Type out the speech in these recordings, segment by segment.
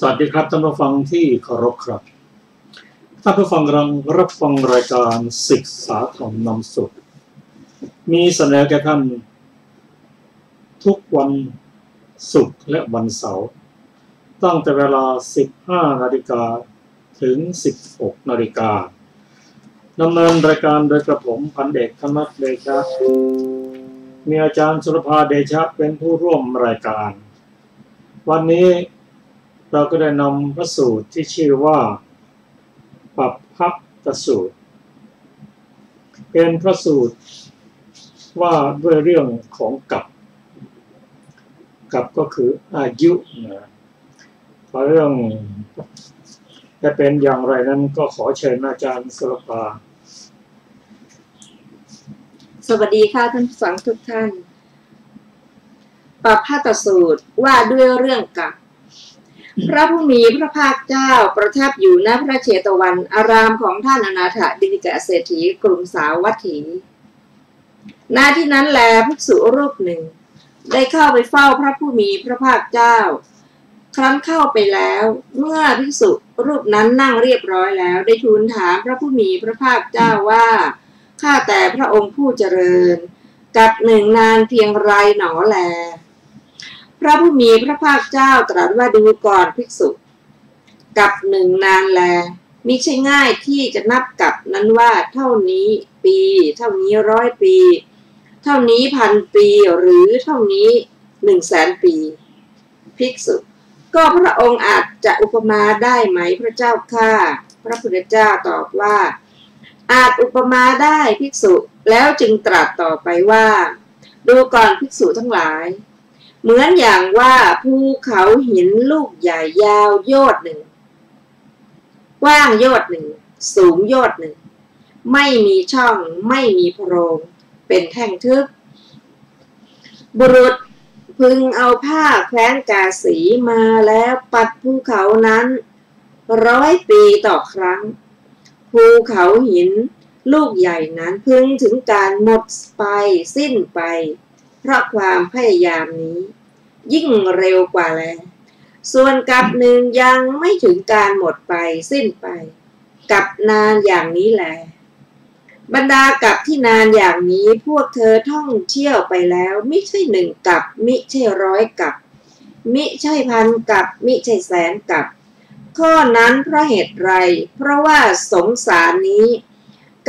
สวัสดีครับท่านผู้ฟังที่เคารพครับท่านผู้ฟังกำลังรับฟังรายการศึกษาธรรมนำสุขมีเสนอแก่ท่านทุกวันศุกร์และวันเสาร์ตั้งแต่เวลา 15 นาฬิกาถึง 16 นาฬิกาดำเนินรายการโดยกระผมพันเอกธนเดชะมีอาจารย์สุรภาเดชะเป็นผู้ร่วมรายการวันนี้เราก็ได้นำพระสูตรที่ชื่อว่าปัปพตสูตรเป็นพระสูตรว่าด้วยเรื่องของกัปก็คืออายุนะเรื่องจะเป็นอย่างไรนั้นก็ขอเชิญอาจารย์สุรภาสวัสดีค่ะท่านผู้ฟังทุกท่านปัปพตสูตรว่าด้วยเรื่องกัปพระผู้มีพระภาคเจ้าประทับอยู่ณพระเชตวันอารามของท่านอนาถบิณฑิกเศรษฐีกรุงสาวัตถีณที่นั้นแลภิกษุรูปหนึ่งได้เข้าไปเฝ้าพระผู้มีพระภาคเจ้าครั้นเข้าไปแล้วเมื่อภิกษุรูปนั้นนั่งเรียบร้อยแล้วได้ทูลถามพระผู้มีพระภาคเจ้าว่าข้าแต่พระองค์ผู้เจริญกับหนึ่งนานเพียงไรหนอแลพระผู้มีพระภาคเจ้าตรัสว่าดูก่อนภิกษุกับหนึ่งนานแลมิใช่ง่ายที่จะนับกับนั้นว่าเท่านี้ปีเท่านี้100 ปีเท่านี้1,000 ปีหรือเท่านี้100,000 ปีภิกษุก็พระองค์อาจจะอุปมาได้ไหมพระเจ้าข้าพระพุทธเจ้าตอบว่าอาจอุปมาได้ภิกษุแล้วจึงตรัสต่อไปว่าดูก่อนภิกษุทั้งหลายเหมือนอย่างว่าภูเขาหินลูกใหญ่ยาวโยชน์หนึ่งกว้างโยชน์หนึ่งสูงโยชน์หนึ่งไม่มีช่องไม่มีโพรงเป็นแท่งทึบบุรุษพึงเอาผ้าแคว้นกาสีมาแล้วปัดภูเขานั้น100 ปีต่อครั้งภูเขาหินลูกใหญ่นั้นพึงถึงการหมดไปสิ้นไปเพราะความพยายามนี้ยิ่งเร็วกว่าแลส่วนกับหนึ่งยังไม่ถึงการหมดไปสิ้นไปกับนานอย่างนี้แลบรรดากับที่นานอย่างนี้พวกเธอท่องเที่ยวไปแล้วมิใช่1 กับมิใช่100 กับมิใช่1,000 กับมิใช่100,000 กับข้อนั้นเพราะเหตุไรเพราะว่าสงสารนี้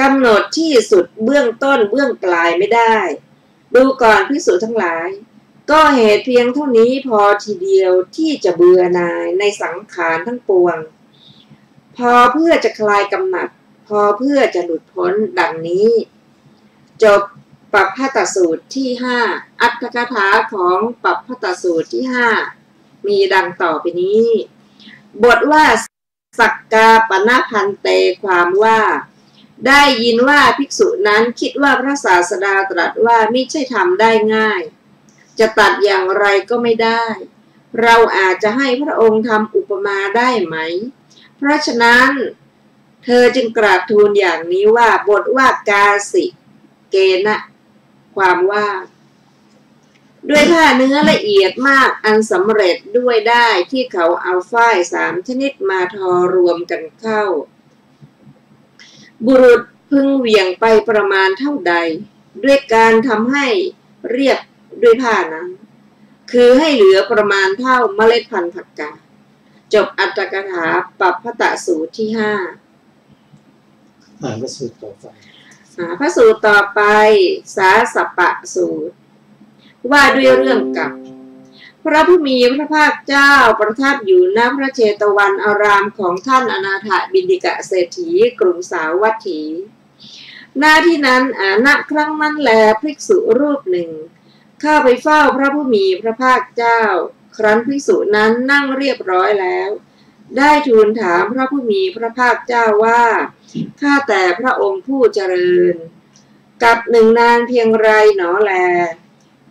กำหนดที่สุดเบื้องต้นเบื้องปลายไม่ได้ดูก่อนภิกษุทั้งหลายก็เหตุเพียงเท่านี้พอทีเดียวที่จะเบื่อหน่ายในสังขารทั้งปวงพอเพื่อจะคลายกำหนัดพอเพื่อจะหลุดพ้นดังนี้จบปัปพตสูตรที่5อัตถกถาของปัปพตสูตรที่5มีดังต่อไปนี้บทว่าสักกาปนพันเตความว่าได้ยินว่าภิกษุนั้นคิดว่าพระศาสดาตรัสว่ามิใช่ทำได้ง่ายจะตัดอย่างไรก็ไม่ได้เราอาจจะให้พระองค์ทำอุปมาได้ไหมเพราะฉะนั้นเธอจึงกราบทูลอย่างนี้ว่าบทว่ากาสิเกนะความว่าด้วยผ้าเนื้อละเอียดมากอันสำเร็จด้วยได้ที่เขาเอาฝ้าย3 ชนิดมาทอรวมกันเข้าบุรุษพึงเหวี่ยงไปประมาณเท่าใดด้วยการทำให้เรียบด้วยผ้านั้นคือให้เหลือประมาณเท่าเมล็ดพันธุ์ผักกาดจบอัตถกถาปัปพตสูตรที่5พระสูตรต่อไปพระสูตรต่อไปสาสปะสูตรว่าด้วยเรื่องกับพระผู้มีพระภาคเจ้าประทับอยู่ณพระเชตวันอารามของท่านอนาถบิณฑิกเศรษฐีกรุงสาวัตถีณที่นั้นณครั้งนั้นแลภิกษุรูปหนึ่งเข้าไปเฝ้าพระผู้มีพระภาคเจ้าครั้นภิกษุนั้นนั่งเรียบร้อยแล้วได้ทูลถามพระผู้มีพระภาคเจ้าว่าข้าแต่พระองค์ผู้เจริญกับหนึ่งนานเพียงไรหนอแล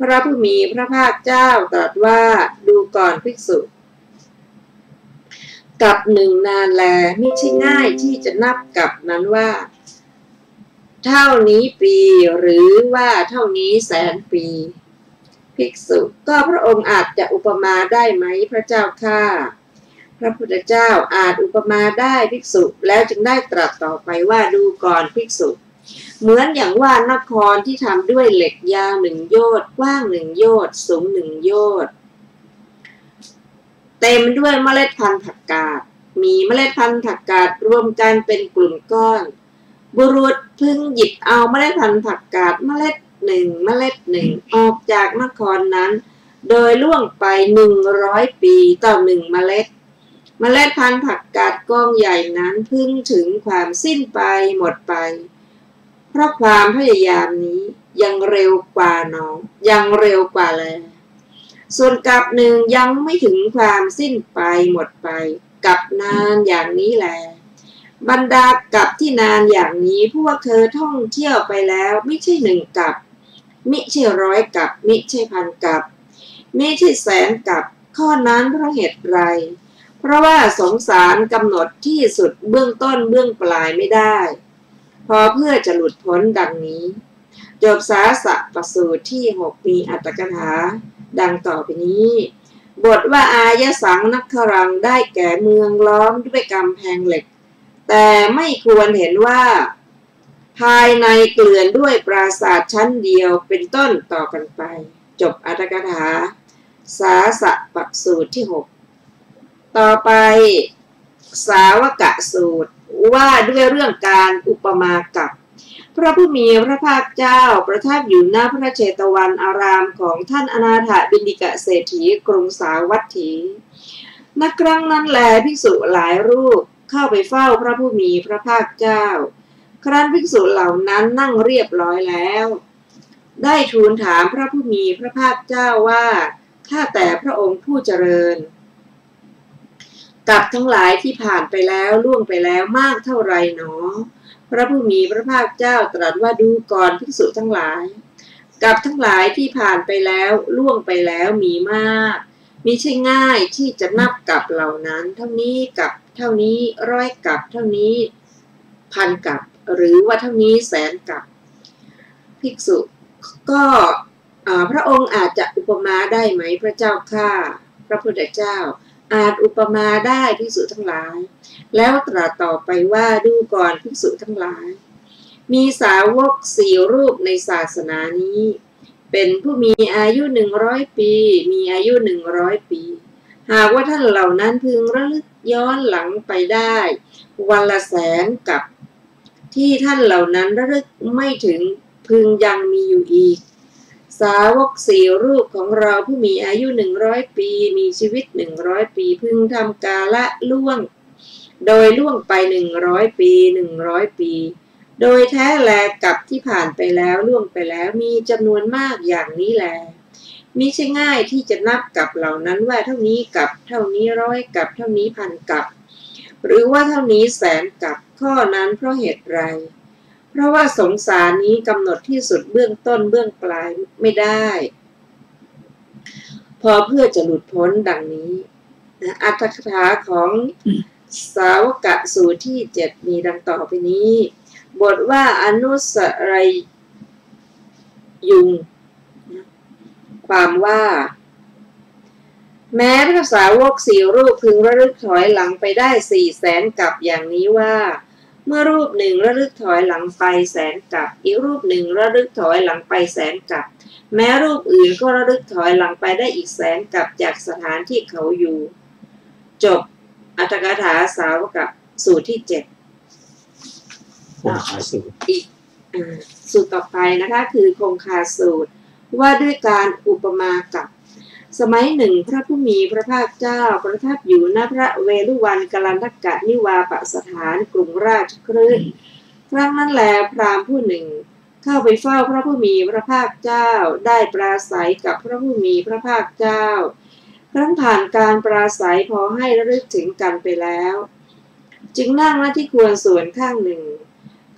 พระผู้มีพระภาคเจ้าตรัสว่าดูก่อนภิกษุกับหนึ่งนานแลไม่ใช่ง่ายที่จะนับกับนั้นว่าเท่านี้ปีหรือว่าเท่านี้100,000 ปีภิกษุก็พระองค์อาจจะอุปมาได้ไหมพระเจ้าข้า พระพุทธเจ้าอาจอุปมาได้ภิกษุแล้วจึงได้ตรัสต่อไปว่าดูก่อนภิกษุเหมือนอย่างว่านครที่ทำด้วยเหล็กยาว1 โยชน์กว้าง1 โยชน์สูง1 โยชน์เต็มด้วยเมล็ดพันธุ์ผักกาดมีเมล็ดพันธุ์ผักกาดรวมกันเป็นกลุ่มก้อนบุรุษพึงหยิบเอาเมล็ดพันธุ์ผักกาดเมล็ด1 เมล็ด1ออกจากนครนั้นโดยล่วงไป100 ปีต่อ1 เมล็ดพันธุ์ผักกาดกองใหญ่นั้นพึงถึงความสิ้นไปหมดไปเพราะความพยายามนี้ยังเร็วกว่าแลส่วนกับหนึ่งยังไม่ถึงความสิ้นไปหมดไปกับนานอย่างนี้แลบรรดากับที่นานอย่างนี้พวกเธอท่องเที่ยวไปแล้วไม่ใช่1 กับมิใช่100 กับมิใช่1,000 กับมิใช่100,000 กับข้อนั้นเพราะเหตุไรเพราะว่าสงสารกำหนดที่สุดเบื้องต้นเบื้องปลายไม่ได้พอเพื่อจะหลุดพ้นดังนี้จบสาสะปสูตรที่6มีอัตถกถาดังต่อไปนี้บทว่าอายสังนักขรังได้แก่เมืองล้อมด้วยกำแพงเหล็กแต่ไม่ควรเห็นว่าภายในเกลื่อนด้วยปราสาทชั้นเดียวเป็นต้นต่อกันไปจบอัตถกถาสาสะปสูตรที่6ต่อไปสาวกสูตรว่าด้วยเรื่องการอุปมากับพระผู้มีพระภาคเจ้าประทับอยู่ณพระเชตวันอารามของท่านอนาถบิณฑิกเศรษฐีกรุงสาวัตถีณครั้งนั้นแลภิกษุหลายรูปเข้าไปเฝ้าพระผู้มีพระภาคเจ้าครั้นภิกษุเหล่านั้นนั่งเรียบร้อยแล้วได้ทูลถามพระผู้มีพระภาคเจ้าว่าข้าแต่พระองค์ผู้เจริญกับทั้งหลายที่ผ่านไปแล้วล่วงไปแล้วมากเท่าไรหนอพระผู้มีพระภาคเจ้าตรัสว่าดูก่อนภิกษุทั้งหลายกับทั้งหลายที่ผ่านไปแล้วล่วงไปแล้วมีมากมิใช่ง่ายที่จะนับกับเหล่านั้นเท่านี้กับเท่านี้100 กับเท่านี้1,000 กับหรือว่าเท่านี้100,000 กับภิกษุก็พระองค์อาจจะอุปมาได้ไหมพระเจ้าข้าพระพุทธเจ้าอาจอุปมาได้ภิกษุทั้งหลายแล้วตรัสต่อไปว่าดูก่อนภิกษุทั้งหลายมีสาวก4 รูปในศาสนานี้เป็นผู้มีอายุ100 ปีมีอายุ100 ปีหากว่าท่านเหล่านั้นพึงระลึกย้อนหลังไปได้วันละ100,000 กับที่ท่านเหล่านั้นระลึกไม่ถึงพึงยังมีอยู่อีกสาวก4 รูปของเราผู้มีอายุ100 ปีมีชีวิต100 ปีพึงทำกาละล่วงโดยล่วงไป100 ปี100 ปีโดยแท้แลกับที่ผ่านไปแล้วล่วงไปแล้วมีจำนวนมากอย่างนี้แลมิใช่ง่ายที่จะนับกับเหล่านั้นว่าเท่านี้กับเท่านี้100 กับเท่านี้1,000 กับหรือว่าเท่านี้100,000 กับข้อนั้นเพราะเหตุไรเพราะว่าสงสารนี้กำหนดที่สุดเบื้องต้นเบื้องปลายไม่ได้พอเพื่อจะหลุดพ้นดังนี้อัตถกถาของสาวกสูตรที่7มีดังต่อไปนี้บทว่าอนุสรัยยุงความว่าแม้พระสาวก4 รูปพึงระลึกถอยหลังไปได้400,000 กับอย่างนี้ว่าเมื่อรูปหนึ่งระลึกถอยหลังไป100,000 กับอีกรูปหนึ่งระลึกถอยหลังไป100,000 กับแม้รูปอื่นก็ระลึกถอยหลังไปได้อีก100,000 กับจากสถานที่เขาอยู่จบอัตถกถาสาวกสูตรที่7อีกสูตรต่อไปนะคะคือคงคาสูตรว่าด้วยการอุปมากับสมัยหนึ่งพระผู้มีพระภาคเจ้าประทับอยู่ณพระเวฬุวันกลันทกะนิวาปสถานกรุงราชคฤห์ครั้งนั้นแลพราหมณ์ผู้หนึ่งเข้าไปเฝ้าพระผู้มีพระภาคเจ้าได้ปราศัยกับพระผู้มีพระภาคเจ้าครั้นผ่านการปราศัยพอให้ระลึกถึงกันไปแล้วจึงนั่งณที่ควรส่วนข้างหนึ่ง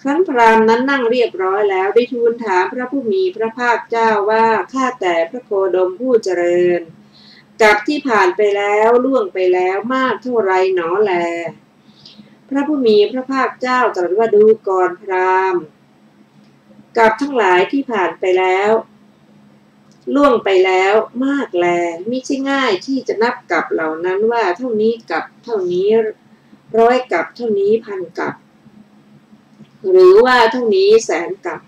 ครั้นพราหมณ์นั้นนั่งเรียบร้อยแล้วได้ทูลถามพระผู้มีพระภาคเจ้าว่าข้าแต่พระโคดมผู้เจริญกับที่ผ่านไปแล้วล่วงไปแล้วมากเท่าไรหนอแลพระผู้มีพระภาคเจ้าตรัสว่าดูก่อนพราหมณ์กับทั้งหลายที่ผ่านไปแล้ว ล่วงไปแล้วมากแลมิใช่ง่ายที่จะนับกับเหล่านั้นว่าเท่านี้กับเท่านี้ร้อยกับเท่านี้พันกับหรือว่าเท่านี้แสนกับ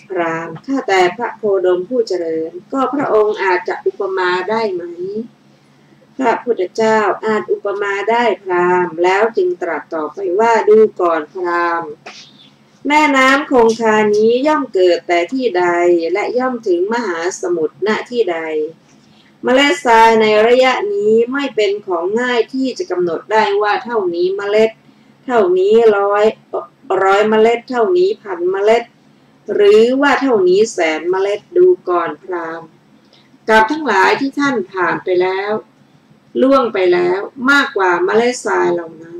พราหมณ์ข้าแต่พระโคดมผู้เจริญก็พระองค์อาจจะอุปมาได้ไหมพระพุทธเจ้าอาจอุปมาได้พราหมณ์แล้วจึงตรัสต่อไปว่าดูก่อนพราหมณ์แม่น้ำคงคานี้ย่อมเกิดแต่ที่ใดและย่อมถึงมหาสมุทรณที่ใดเมล็ดทรายในระยะนี้ไม่เป็นของง่ายที่จะกำหนดได้ว่าเท่านี้เมล็ดเท่านี้ร้อยเมล็ดเท่านี้พันเมล็ดหรือว่าเท่านี้แสนเมล็ดดูก่อนพราหมณ์กับทั้งหลายที่ท่านผ่านไปแล้วล่วงไปแล้วมากกว่าเมล็ดทรายเหล่านั้น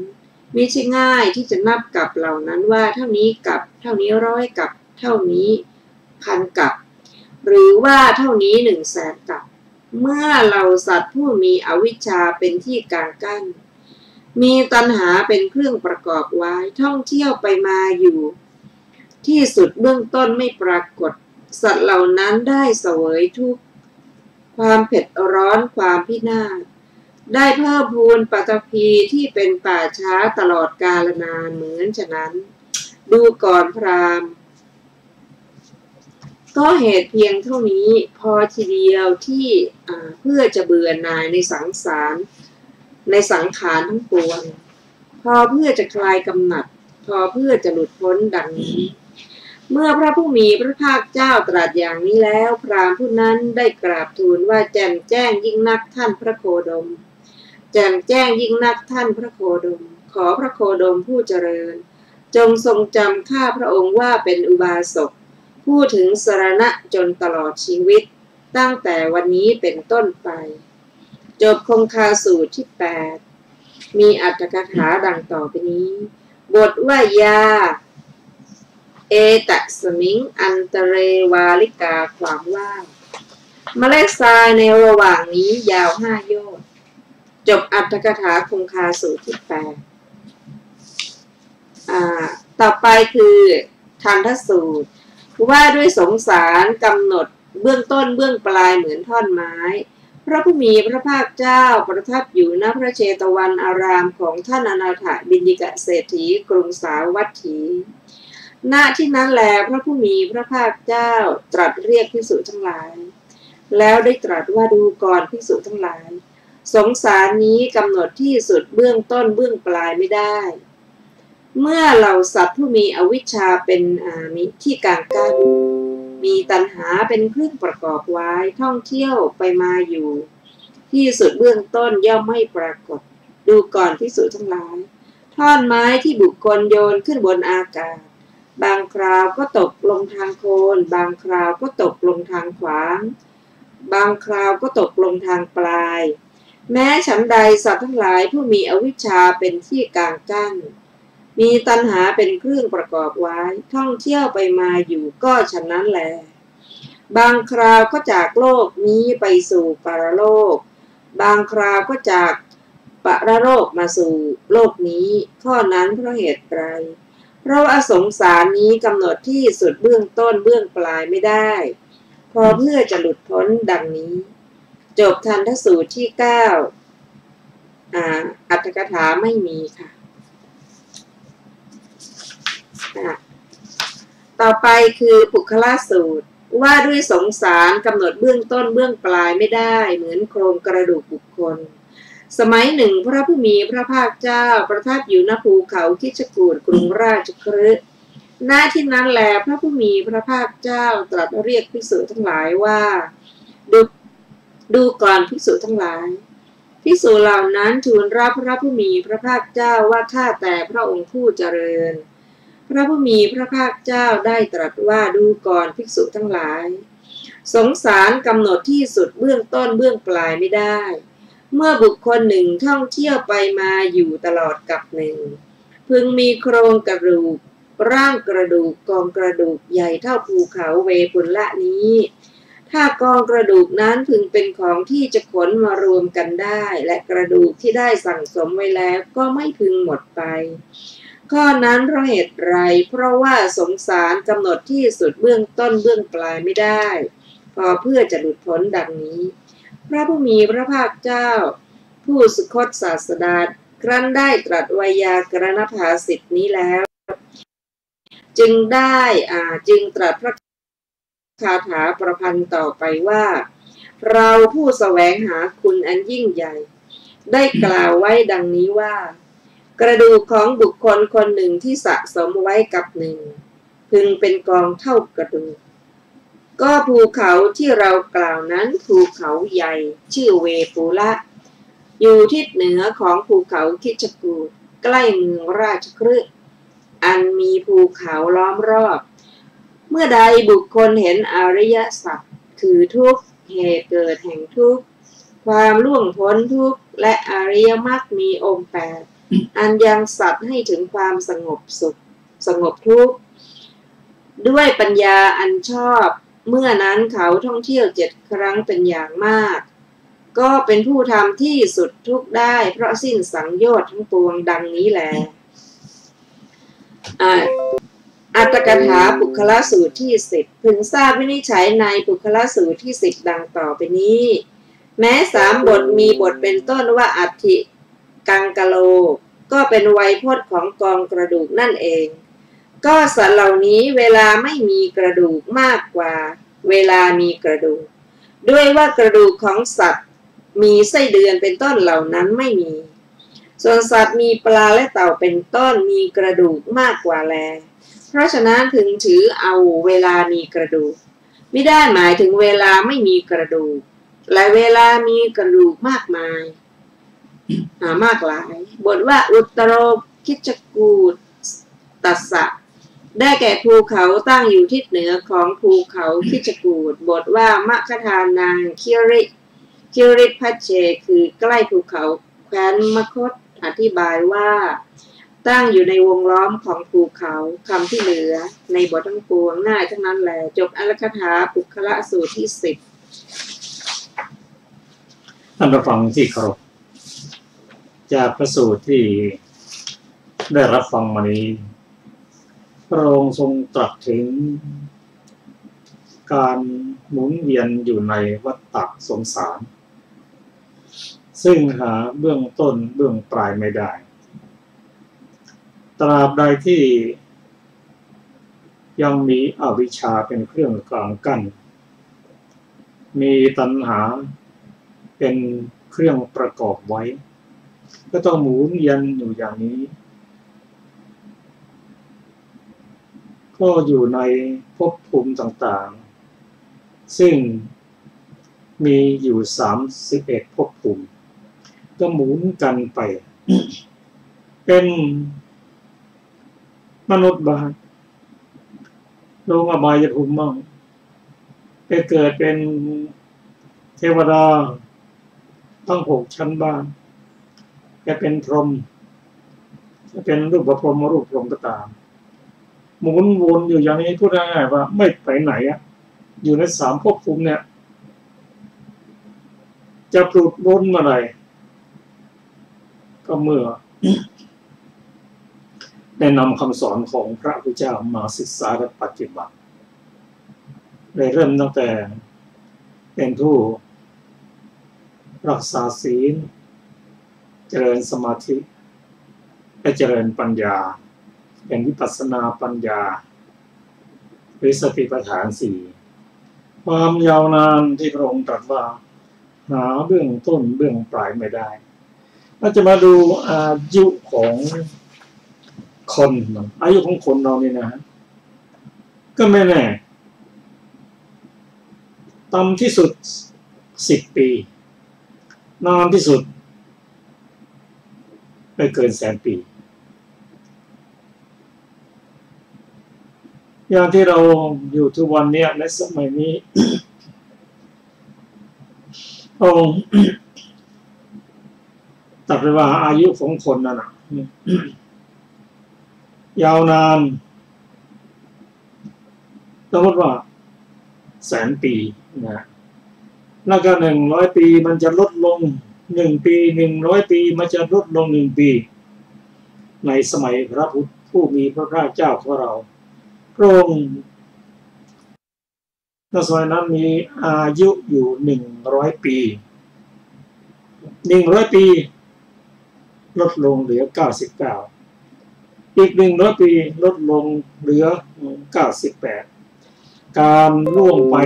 มิใช่ง่ายที่จะนับกับเหล่านั้นว่าเท่านี้กับเท่านี้ร้อยกับเท่านี้พันกับหรือว่าเท่านี้100,000กับเมื่อเราสัตว์ผู้มีอวิชชาเป็นที่กางกั้นมีตัณหาเป็นเครื่องประกอบไว้ท่องเที่ยวไปมาอยู่ที่สุดเบื้องต้นไม่ปรากฏสัตว์เหล่านั้นได้เสวยทุกข์ความเผ็ดร้อนความพินาศได้เพิ่มพูนปฐพีที่เป็นป่าช้าตลอดกาลนานเหมือนฉะนั้นดูก่อนพราหมณ์ก็เหตุเพียงเท่านี้พอทีเดียวที่เพื่อจะเบื่อหน่ายในสังขารทั้งปวงพอเพื่อจะคลายกำหนัดพอเพื่อจะหลุดพ้นดังนี้เมื่อพระผู้มีพระภาคเจ้าตรัสอย่างนี้แล้วพราหมณ์ผู้นั้นได้กราบทูลว่าแจ่มแจ้งยิ่งนักท่านพระโคดมแจ่มแจ้งยิ่งนักท่านพระโคดมขอพระโคดมผู้เจริญจงทรงจำข้าพระองค์ว่าเป็นอุบาสกผู้ถึงสรณะจนตลอดชีวิตตั้งแต่วันนี้เป็นต้นไปจบคงคาสูตรที่8มีอรรถกถาดังต่อไปนี้บทว่ายาเอตสมิงอันตเรวาลิกาความว่าเมล็ดทรายในระหว่างนี้ยาว5 โยชน์จบอรรถกถาคงคาสูตรที่8ต่อไปคือทันทสูตรว่าด้วยสงสารกำหนดเบื้องต้นเบื้องปลายเหมือนท่อนไม้พระผู้มีพระภาคเจ้าประทับอยู่ณพระเชตวันอารามของท่านอนาถบิณฑิกเศรษฐีกรุงสาวัตถีณที่นั้นแลพระผู้มีพระภาคเจ้าตรัสเรียกภิกษุทั้งหลายแล้วได้ตรัสว่าดูก่อนภิกษุทั้งหลายสงสารนี้กำหนดที่สุดเบื้องต้นเบื้องปลายไม่ได้เมื่อเหล่าสัตว์ผู้มีอวิชชาเป็นมีที่กางกั้นมีตัณหาเป็นเครื่องประกอบไว้ท่องเที่ยวไปมาอยู่ที่สุดเบื้องต้นย่อมไม่ปรากฏดูก่อนภิกษุทั้งหลายท่อนไม้ที่บุคคลโยนขึ้นบนอากาศบางคราวก็ตกลงทางโคนบางคราวก็ตกลงทางขวางบางคราวก็ตกลงทางปลายแม้ฉันใดสัตว์ทั้งหลายผู้มีอวิชชาเป็นที่กางกั้นมีตัณหาเป็นเครื่องประกอบไว้ท่องเที่ยวไปมาอยู่ก็ฉะนั้นแลบางคราวก็จากโลกนี้ไปสู่ปรโลกบางคราวก็จากปรโลกมาสู่โลกนี้ข้อนั้นเพราะเหตุไรเพราะว่าสงสารนี้กำหนดที่สุดเบื้องต้นเบื้องปลายไม่ได้พอเพื่อจะหลุดพ้นดังนี้จบทันทสูตรที่9อรรถกถาไม่มีค่ะต่อไปคือปุคละสูตรว่าด้วยสงสารกำหนดเบื้องต้นเบื้องปลายไม่ได้เหมือนโครงกระดูกบุคคลสมัยหนึ่งพระผู้มีพระภาคเจ้าประทับอยู่ณภูเขาคิชกูฏกรุงราชคฤห์ณที่นั้นแลพระผู้มีพระภาคเจ้าตรัสเรียกภิกษุทั้งหลายว่าดูก่อนภิกษุทั้งหลายภิกษุเหล่านั้นทูลรับพระผู้มีพระภาคเจ้าว่าข้าแต่พระองค์ผู้เจริญพระผู้มีพระภาคเจ้าได้ตรัสว่าดูก่อนภิกษุทั้งหลายสงสารกำหนดที่สุดเบื้องต้นเบื้องปลายไม่ได้เมื่อบุคคลหนึ่งท่องเที่ยวไปมาอยู่ตลอดกับหนึ่งพึงมีโครงกระดูกร่างกระดูกกองกระดูกใหญ่เท่าภูเขาเวปุลละนี้ถ้ากองกระดูกนั้นพึงเป็นของที่จะขนมารวมกันได้และกระดูกที่ได้สั่งสมไว้แล้วก็ไม่พึงหมดไปข้อนั้นเพราะเหตุไรเพราะว่าสงสารกำหนดที่สุดเบื้องต้นเบื้องปลายไม่ได้ พอเพื่อจะหลุดพ้นดังนี้พระผู้มีพระภาคเจ้าผู้สุคตศาสดาครั้นได้ตรัสไวยากรณภาสิทธินี้แล้วจึงตรัสพระคาถาประพันธ์ต่อไปว่าเราผู้แสวงหาคุณอันยิ่งใหญ่ได้กล่าวไว้ดังนี้ว่ากระดูกของบุคคลคนหนึ่งที่สะสมไว้กับหนึ่งพึงเป็นกองเท่ากระดูกก็ภูเขาที่เรากล่าวนั้นภูเขาใหญ่ชื่อเวปุละอยู่ทิศเหนือของภูเขาคิชกูฏใกล้เมืองราชคฤห์อันมีภูเขาล้อมรอบเมื่อใดบุคคลเห็นอริยสัจคือทุกข์เหตุเกิดแห่งทุกข์ความล่วงพ้นทุกข์และอริยมรรคมีองค์8อันยังสัตว์ให้ถึงความสงบสุขสงบทุกข์ด้วยปัญญาอันชอบเมื่อนั้นเขาท่องเที่ยว7 ครั้งเป็นอย่างมากก็เป็นผู้ทำที่สุดทุกข์ได้เพราะสิ้นสังโยชน์ทั้งปวงดังนี้แลอัตถกถาปุคละสูตรที่10พึงทราบวินิจฉัยในปุคละสูตรที่10ดังต่อไปนี้แม้3 บทมีบทเป็นต้นว่าอัตถิกังกะโลก็เป็นไวยพจน์ของกองกระดูกนั่นเองก็สัตว์เหล่านี้เวลาไม่มีกระดูกมากกว่าเวลามีกระดูกด้วยว่ากระดูกของสัตว์มีไส้เดือนเป็นต้นเหล่านั้นไม่มีส่วนสัตว์มีปลาและเต่าเป็นต้นมีกระดูกมากกว่าแลเพราะฉะนั้นถึงถือเอาเวลามีกระดูกไม่ได้หมายถึงเวลาไม่มีกระดูกและเวลามีกระดูกมากมายมากหลายบทว่าอุตโรคิชกูฏตัสสะได้แก่ภูเขาตั้งอยู่ทิศเหนือของภูเขาคิชกูฏบทว่ามคธานังคิริพัชเชคือใกล้ภูเขาแคว้นมคธอธิบายว่าตั้งอยู่ในวงล้อมของภูเขาคำที่เหลือในบททั้งปวงง่ายทั้งนั้นแหละจบอัตถกถาปุคละสูตรที่10ท่านผู้ฟังที่เคารพจากพระสูตรที่ได้รับฟังมานี้พระองค์ทรงตรัสถึงการหมุนเวียนอยู่ในวัฏฏะสงสารซึ่งหาเบื้องต้นเบื้องปลายไม่ได้ตราบใดที่ยังมีอวิชชาเป็นเครื่องกลางกั้นมีตัณหาเป็นเครื่องประกอบไว้ก็ต้องหมุนเวียนอยู่อย่างนี้ก็อยู่ในภพภูมิต่างๆซึ่งมีอยู่31ภพภูมิก็หมุนกันไป เป็นมนุษย์บ้างลงอบายภูมิบ้างไปเกิดเป็นเทวดาทั้ง6 ชั้นบ้างจะเป็นพรหมจะเป็นรูปพรหมรูปพรหมก็ตามหมุนวนอยู่อย่างนี้พูดง่ายๆว่าไม่ไปไหนอ่ะอยู่ใน3ภพภูมิเนี่ยจะปลุกล้นเมื่อไหร่ก็เมื่อได้นำคำสอนของพระพุทธเจ้ามาศึกษาและปฏิบัติได้เริ่มตั้งแต่เป็นผู้รักษาศีลเจริญสมาธิและเจริญปัญญาเป็นวิปัสสนาปัญญาหรือสติปัฏฐาน 4ความยาวนานที่พระองค์ตรัสว่าหาเบื้องต้นเบื้องปลายไม่ได้เราจะมาดูอายุของคนอายุของคนเราเนี่ยนะก็ไม่แน่ต่ำที่สุด10 ปีนานที่สุดไม่เกิน100,000 ปีอย่างที่เราอยู่ทุกวันนี้ในสมัยนี้ องค์ตรัสว่าอายุของคนนั่นน่ะ ยาวนานสมมติว่า100,000 ปีนะแล้วก็100 ปีมันจะลดลง1 ปี100 ปีมันจะลดลง1 ปีในสมัยพระพุทธผู้มีพระภาคเจ้าของเราพระองค์ ในสมัยนั้นมีอายุอยู่100 ปี100 ปีลดลงเหลือ99อีก100 ปีลดลงเหลือ98การล่วงไป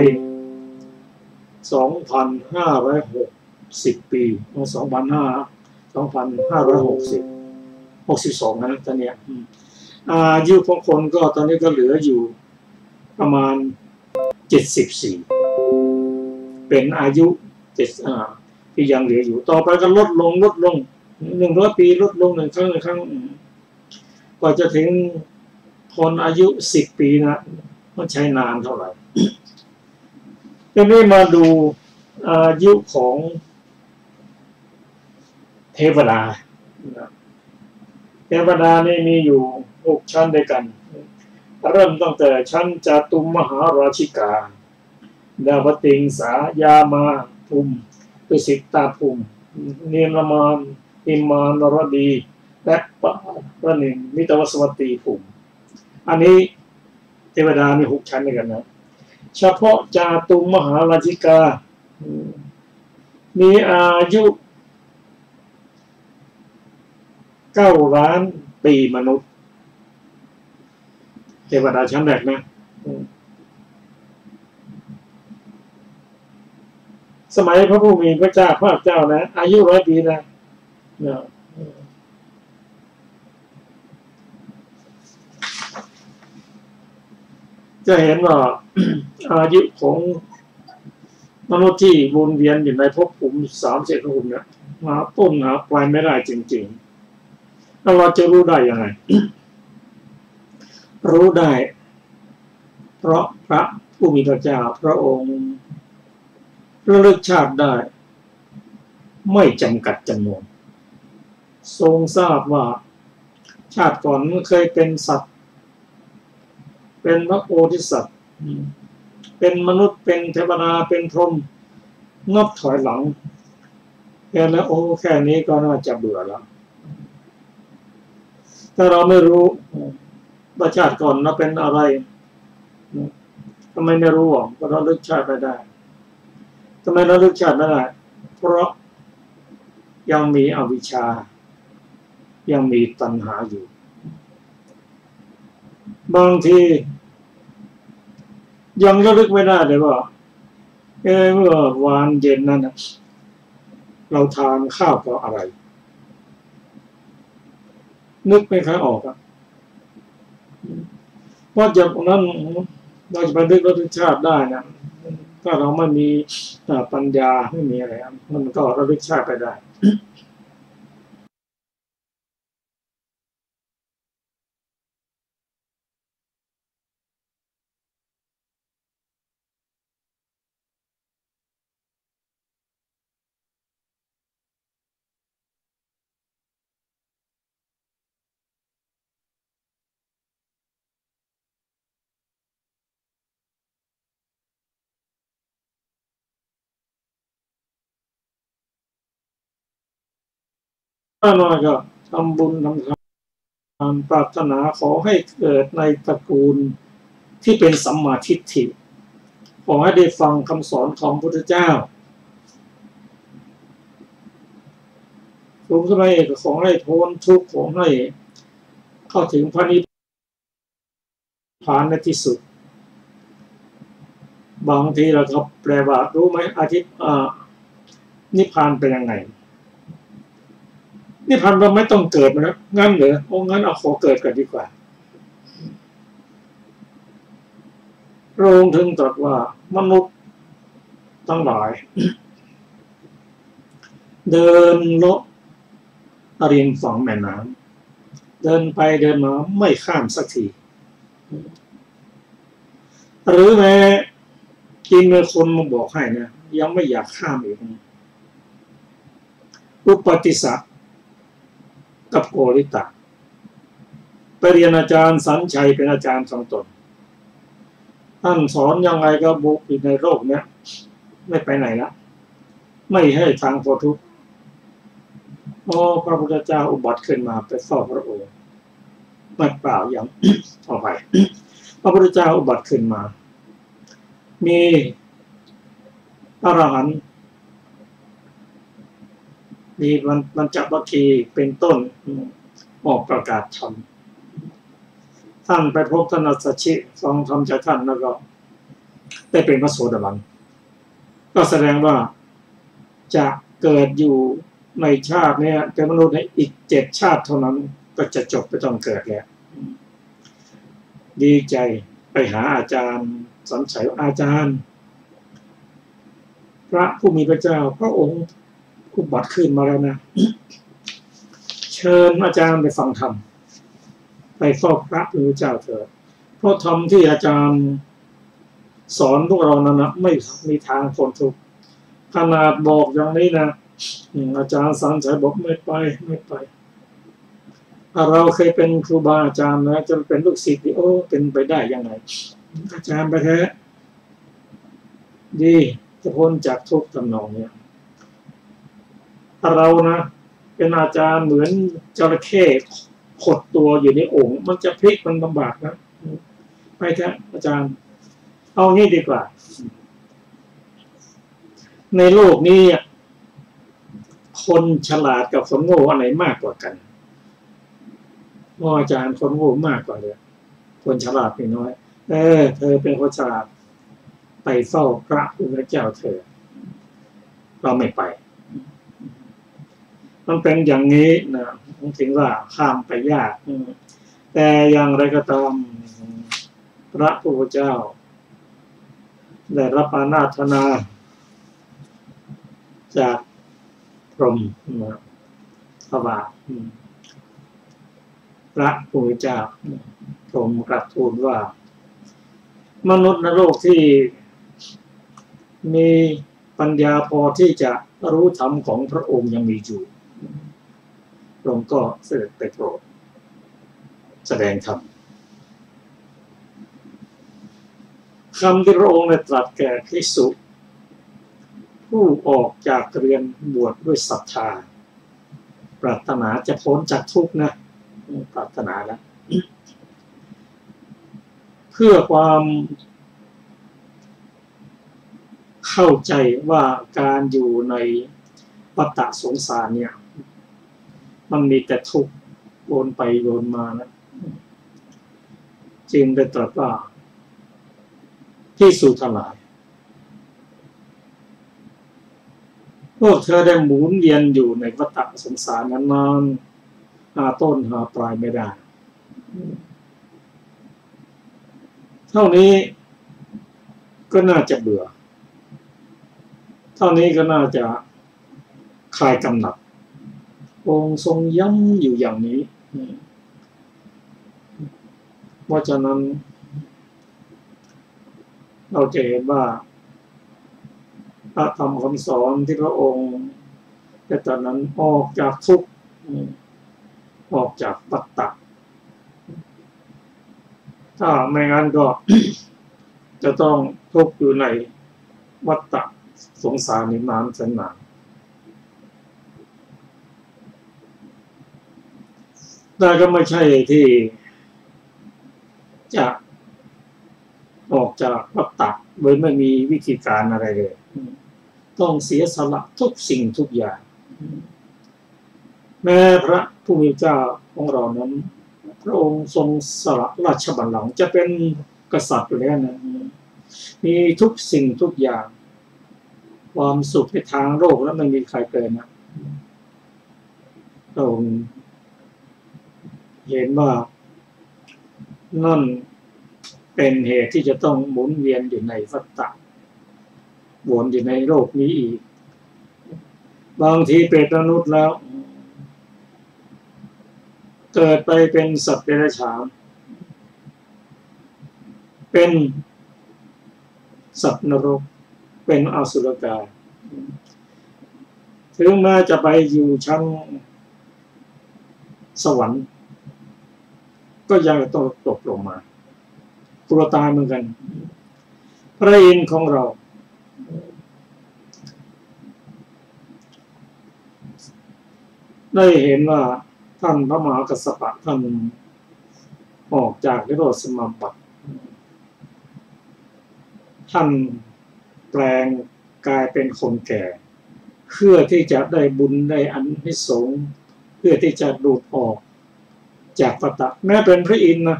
2,560 ปี2,560 นะตอนเนี้ยอายุของคนก็ตอนนี้ก็เหลืออยู่ประมาณ74เป็นอายุที่ยังเหลืออยู่ต่อไปก็ลดลง100 ปีลดลง1 ครั้งกว่าจะถึงคนอายุ10 ปีนะมันใช้นานเท่าไหร่ทีนี้มาดูอายุของเทวดานี่มีอยู่6 ชั้นด้วยกันเริ่มตั้งแต่ชั้นจาตุมมหาราชิกาดาวติงสายามาภูมิตุสิตาภูมิเนียรมานอิมานรดีและปะระนินมิตวสวัตตีภูมิอันนี้เทวดามี6 ชั้นด้วยกันนะเฉพาะจาตุมมหาราชิกามีอายุ9 ล้านปีมนุษย์เทวดาชั้นแรกนะสมัยพระผู้มีพระเจ้าภาคเจ้านะอายุ100 ปีนะจะเห็นว่าอายุของมนุษย์ที่วนเวียนอยู่ในภพภูมิ30 ภพภูมิเนี่ยหาต้นหาปลายไม่ได้จริงๆแล้วเราจะรู้ได้ยังไง รู้ได้เพราะพระผู้มีพระเจ้าพระองค์ระลึกชาติได้ไม่จำกัดจำนวนทรงทราบว่าชาติก่อนมันเคยเป็นสัตว์เป็นพระโพธิสัตว์เป็นมนุษย์เป็นเทวดาเป็นพรหมนับถอยหลังแล้วแค่นี้ก็น่าจะเบื่อแล้วถ้าเราไม่รู้ว่าชาติก่อนเราเป็นอะไรทำไมไม่รู้ก็เราลึกชาติไม่ได้ทำไมเราลึกชาติไม่ได้เพราะยังมีอวิชชายังมีตัณหาอยู่บางทียังระลึกไม่ได้เลยว่าเมื่อวานเย็นนั้นเราทานข้าวกับอะไรนึกไม่ค่อยออกเพราะจากนั้นเราจะไปนึกรสชาติได้นะถ้าเราไม่มีปัญญาไม่มีอะไรมันก็ระลึกชาติไปได้ถ้าน้อยก็ทำบุญทำทานปรารถนาขอให้เกิดในตระกูลที่เป็นสัมมาทิฏฐิขอให้ได้ฟังคำสอนของพระพุทธเจ้าผมสมัยก็ขอให้พ้นทุกข์ขอให้เข้าถึงพระนิพพานในที่สุดบางทีเราก็แปลว่ารู้ไหมนิพพานเป็นยังไงนิพพานเราไม่ต้องเกิดนะงั้นเหรองั้นเอาขอเกิดกันดีกว่าพระองค์ถึงตรัสว่ามนุษย์ทั้งหลายเดินเลาะริมฝั่งแม่น้ำเดินไปเดินมาไม่ข้ามสักทีหรือแม้กินเมื่อคนมาบอกให้นะยังไม่อยากข้ามอีกอุปติสสะกับโกริตะไปเรียนอาจารย์สัญชัยเป็นอาจารย์สองตนท่านสอนยังไงก็บุกอยู่ในโลกเนี้ยไม่ไปไหนละไม่ให้ทางพ้นทุกข์พระพุทธเจ้าอุบัติขึ้นมาไปเฝ้าพระองค์ไม่เปล่าอย่างต่อไปพระพุทธเจ้าอุบัติขึ้นมา มีอรหันต์มีบรรจวัคคีย์เป็นต้นออกประกาศธรรมท่านไปพบท่านอัสสชิฟังธรรมจากท่านแล้วก็ได้เป็นพระโสดาบันก็แสดงว่าจะเกิดอยู่ในชาตินี้เป็นมนุษย์ในอีก7 ชาติเท่านั้นก็จะจบไปต้องเกิดแล้วดีใจไปหาอาจารย์สันชัยอาจารย์พระผู้มีพระเจ้าพระองค์อุบัติขึ้นมาแล้วนะเชิญอาจารย์ไปฟังธรรมไปเฝ้าพระผู้มีพระเจ้าเถิดเพราะธรรมที่อาจารย์สอนพวกเรานั้นนะไม่มีทางพ้นทุกข์ขนาดบอกอย่างนี้นะอาจารย์สันชัยบอกไม่ไปเราเคยเป็นครูบาอาจารย์นะจะเป็นลูกศิษย์โอ้เป็นไปได้ยังไงอาจารย์ไปแท้ดีจะพ้นจากทุกข์ทำนองนี้เรานะเป็นอาจารย์เหมือนจระเข้ขดตัวอยู่ในโอ่งมันจะพลิกมันลำบากนะไปแท้อาจารย์เอางี้ดีกว่าในโลกนี้คนฉลาดกับคนโง่อะไรมากกว่ากันอาจารย์คนโง่มากกว่าเลยคนฉลาดไม่น้อยเธอเป็นคนฉลาดไปเฝ้าพระผู้มีพระเจ้าเธอเราไม่ไปมันเป็นอย่างนี้นะผมถึงว่าข้ามไปยากแต่อย่างไรก็ตามพระผู้มีพระเจ้าได้รับอาราธนาจากพรหมพระบาทพระผู้มีพระเจ้าพรหมกราบทูลว่ามนุษย์ในโลกที่มีปัญญาพอที่จะรู้ธรรมของพระองค์ยังมีอยู่พระองค์ก็เสด็จไปโปรดแสดงธรรมคำที่พระองค์ได้ตรัสแก่ภิกษุผู้ออกจากเรือนบวชด้วยศรัทธาปรารถนาจะพ้นจากทุกข์นะปรารถนาแล้วเพื่อความเข้าใจว่าการอยู่ในวัฏสงสารเนี่ยมันมีแต่ทุกข์วนไปวนมานะจึงได้ตรัสว่าภิกษุทั้งหลายพวกเธอได้หมุนเวียนอยู่ในวัฏสงสารนั้นนานหาต้นหาปลายไม่ได้เท่านี้ก็น่าจะเบื่อเท่านี้ก็น่าจะคลายกำหนัดองค์ทรงย้ำอยู่อย่างนี้เพราะฉะนั้นเราจะเห็นว่าพระธรรมคำสอนที่พระองค์แต่ตอนนั้นออกจากทุกข์ออกจากวัฏฏะถ้าไม่งั้นก็ จะต้องทุกข์อยู่ในวัฏฏะสงสารนินานแสนนานแต่ก็ไม่ใช่ที่จะออกจากวัฏฏะโดยไม่มีวิธีการอะไรเลยต้องเสียสละทุกสิ่งทุกอย่างแม้พระผู้มีพระเจ้าของเรานั้นพระองค์ทรงสละราชบัลลังก์จะเป็นกษัตริย์อยู่แล้วนะมีทุกสิ่งทุกอย่างความสุขในทางโลกแล้วไม่มีใครเกินนะพระองค์เห็นว่านั่นเป็นเหตุที่จะต้องหมุนเวียนอยู่ในวัฏฏะวนอยู่ในโลกนี้อีกบางทีเป็นมนุษย์แล้วเกิดไปเป็นสัตว์เดรัจฉานเป็นสัตว์นรกเป็นอสุรกายถึงแม้จะไปอยู่ชั้นสวรรค์ก็ยังต้องตกลงมากลัวตายเหมือนกันพระอินทร์ของเราได้เห็นว่าท่านพระมหากัสสปะท่านออกจากนิโรธสมาบัติ ท่านแปลงกายเป็นคนแก่เพื่อที่จะได้บุญได้อานิสงส์เพื่อที่จะดูดออกจากวัฏฏะแม้เป็นพระอินทร์นะ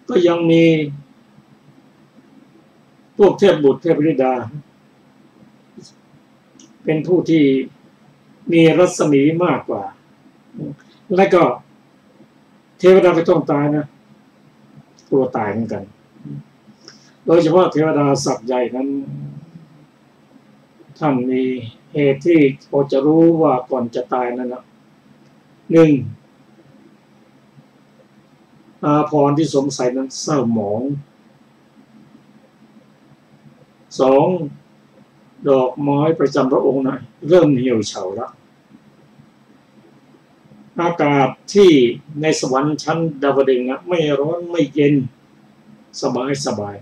ก็ยังมีพวกเทพบุตรเทพธิดาเป็นผู้ที่มีรัศมีมากกว่าและก็เทวดาไม่ต้องตายนะกลัวตายเหมือนกันโดยเฉพาะเทวดาสัตว์ใหญ่นั้นท่านมีเหตุที่พอจะรู้ว่าก่อนจะตายนั้นนะหนึ่งอาภรณ์ที่สวมใส่นั้นเศร้าหมองสองดอกไม้ประจำพระองค์นะเริ่มเหี่ยวเฉาแล้วอากาศที่ในสวรรค์ชั้นดาวดึงส์นะไม่ร้อนไม่เย็นสบายสบาย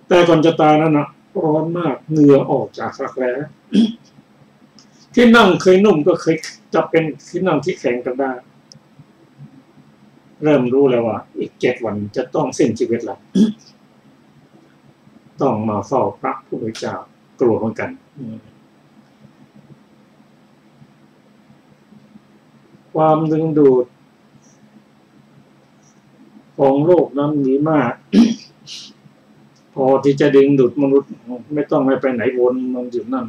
แต่ก่อนจะตายนั้นนะร้อนมากเหงื่อออกจากรักแร้ที่นั่งเคยนุ่มก็เคยจะเป็นที่นั่งที่แข็งกระด้างเริ่มรู้แล้วว่าอีก7 วันจะต้องสิ้นชีวิตแล้วต้องมาเฝ้าพระผู้เป็นเจ้ากลัวเหมือนกันความดึงดูดของโลกนั้นมีมาก พอที่จะดึงดูดมนุษย์ไม่ต้องไปไหนวนมันอยู่นั่น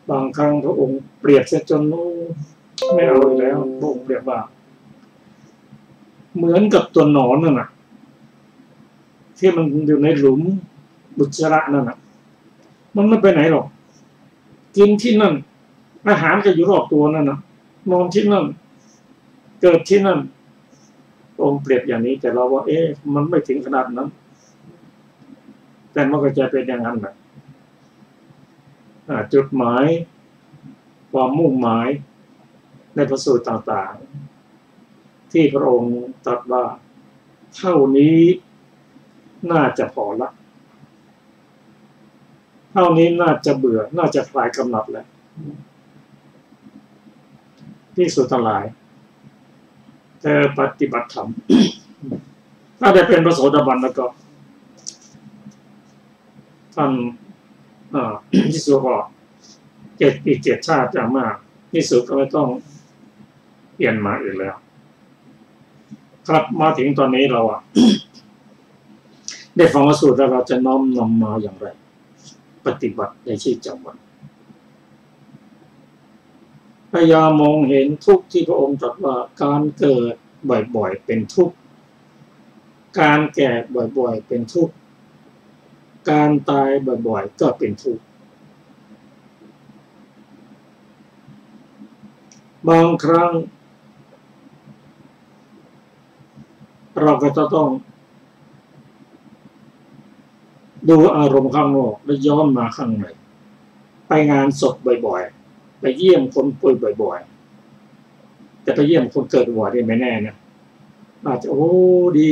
บางครั้งพระองค์เปรียบเสียจนไม่เอาแล้วพระองค์เปรียบว่าเหมือนกับตัวหนอนนั่นน่ะที่มันอยู่ในหลุมบุจจาระนั่นน่ะมันไม่ไปไหนหรอกกินที่นั่นอาหารก็อยู่รอบตัวนั่นน่ะนอนที่นั่นเกิดที่นั่นองค์เปรียบอย่างนี้แต่เราว่ามันไม่ถึงขนาดนั้นแต่มันก็จะเป็นอย่างนั้นแหละจุดหมายความมุ่งหมายในพระสูตรต่างๆที่พระองค์ตรัสว่าเท่านี้น่าจะพอละเท่านี้น่าจะเบื่อน่าจะคลายกำหนัดแล้วที่สุดทั้งหลายเธอปฏิบัติธรรม ถ้าได้เป็นพระโสดาบันแล้วก็ท่านที่สุดก็7 ปี 7 ชาติอย่างมากที่สุดก็ไม่ต้องเปลี่ยนมาอีกแล้วครับมาถึงตอนนี้เราได้ฟังพระสูตรแล้วเราจะน้อมนำมาอย่างไรปฏิบัติในชีวิตประจำวันพยายามมองเห็นทุกข์ที่พระองค์ตรัสว่าการเกิดบ่อยๆเป็นทุกข์การแก่บ่อยๆเป็นทุกข์การตายบ่อยๆก็เป็นทุกข์บางครั้งเราก็จะต้องดูอารมณ์ข้างนอกแล้วย้อนมาข้างในไปงานศพบ่อยๆไปเยี่ยมคนป่วยบ่อยๆแต่ไปเยี่ยมคนเกิดบ่อยได้ไม่แน่นะอาจจะดี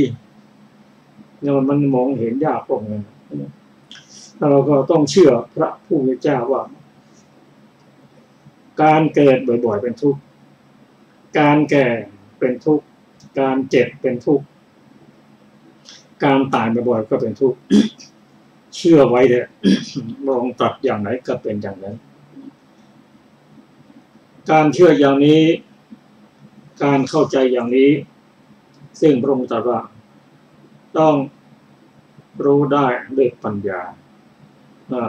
เนี่ยมันมองเห็นยากตรงนั้นเราก็ต้องเชื่อพระผู้เป็นเจ้าว่าการเกิดบ่อยๆเป็นทุกข์การแก่เป็นทุกข์การเจ็บเป็นทุกข์การตายบ่อยๆก็เป็นทุกข์เชื่อไว้เถอะลองตัดอย่างไหนก็เป็นอย่างนั้นการเชื่ออย่างนี้การเข้าใจอย่างนี้ซึ่งพระองค์ตรัสว่าต้องรู้ได้ด้วยปัญญา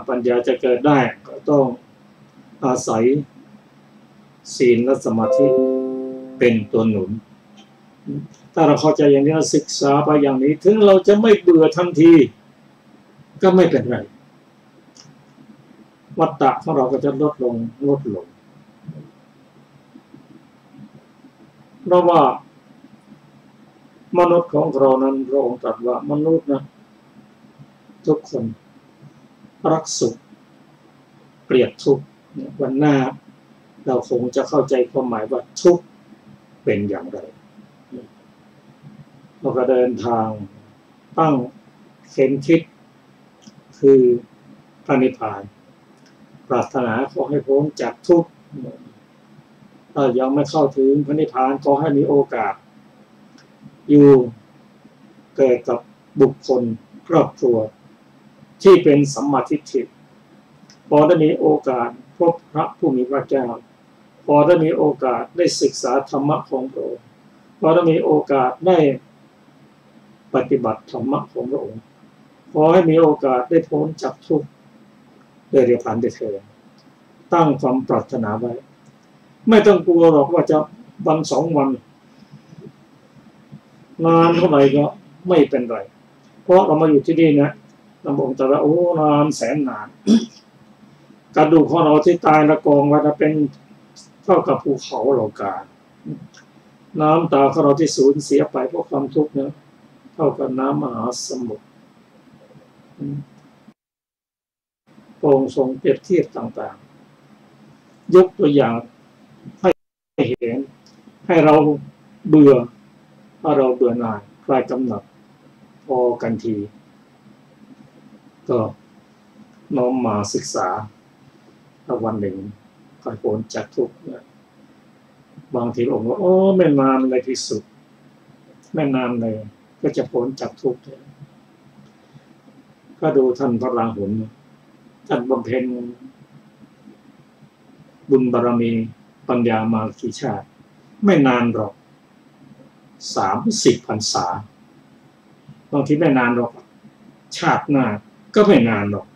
ปัญญาจะเกิดได้ก็ต้องอาศัยศีลและสมาธิเป็นตัวหนุนถ้าเราเข้าใจอย่างนี้ศึกษาไปอย่างนี้ถึงเราจะไม่เบื่อทันทีก็ไม่เป็นไรวัฏฏะของเราก็จะลดลงเพราะว่ามนุษย์ของเรานั้นพระองค์ตรัสว่ามนุษย์นะทุกคนรักสุขเกลียดทุกข์วันหน้าเราคงจะเข้าใจความหมายว่าทุกข์เป็นอย่างไรเราก็เดินทางตั้งเข็มทิศคือพระนิพพานปรารถนาขอให้พ้นจากทุกข์ถ้ายังไม่เข้าถึงพระนิพพานขอให้มีโอกาสอยู่เกิดกับบุคคลครอบครัว ที่เป็นสัมมาทิฏฐิพอได้มีโอกาสพบพระผู้มีพระเจ้าพอได้มีโอกาสได้ศึกษาธรรมะของพระองค์พอได้มีโอกาสได้ปฏิบัติธรรมะของพระองค์ขอให้มีโอกาสได้พ้นจากทุกข์ได้เรียบผ่านได้เถิดตั้งความปรารถนาไว้ไม่ต้องกลัวหรอกว่าจะวันสองวันนานเท่าไหร่ก็ไม่เป็นไรเพราะเรามาอยู่ที่นี่นะพระองค์ตรัสว่าโอ้นานแสนนานกระดูกของเราที่ตายละกองไว้เป็นเท่ากับภูเขาเหล่ากาน้ำตาของเราที่สูญเสียไปเพราะความทุกข์เนี่ยเท่ากับน้ำมหาสมุทรพระองค์ทรงเปรียบเทียบต่างๆยกตัวอย่างให้เห็นให้เราเบื่อถ้าเราเบื่อหน่ายคลายกำหนัดพอกันทีก็น้อมมาศึกษาถ้าวันหนึ่งก็พ้นจากทุกข์บางทีองค์ว่าโอ้ไม่นานเลยที่สุดไม่นานเลยก็จะพ้นจากทุกข์ก็ดูท่านพระราหุลท่านบำเพ็ญบุญบารมีปัญญามากี่ชาติไม่นานหรอก30 พรรษาบางทีไม่นานหรอกชาติหน้าก็ไม่นานหรอก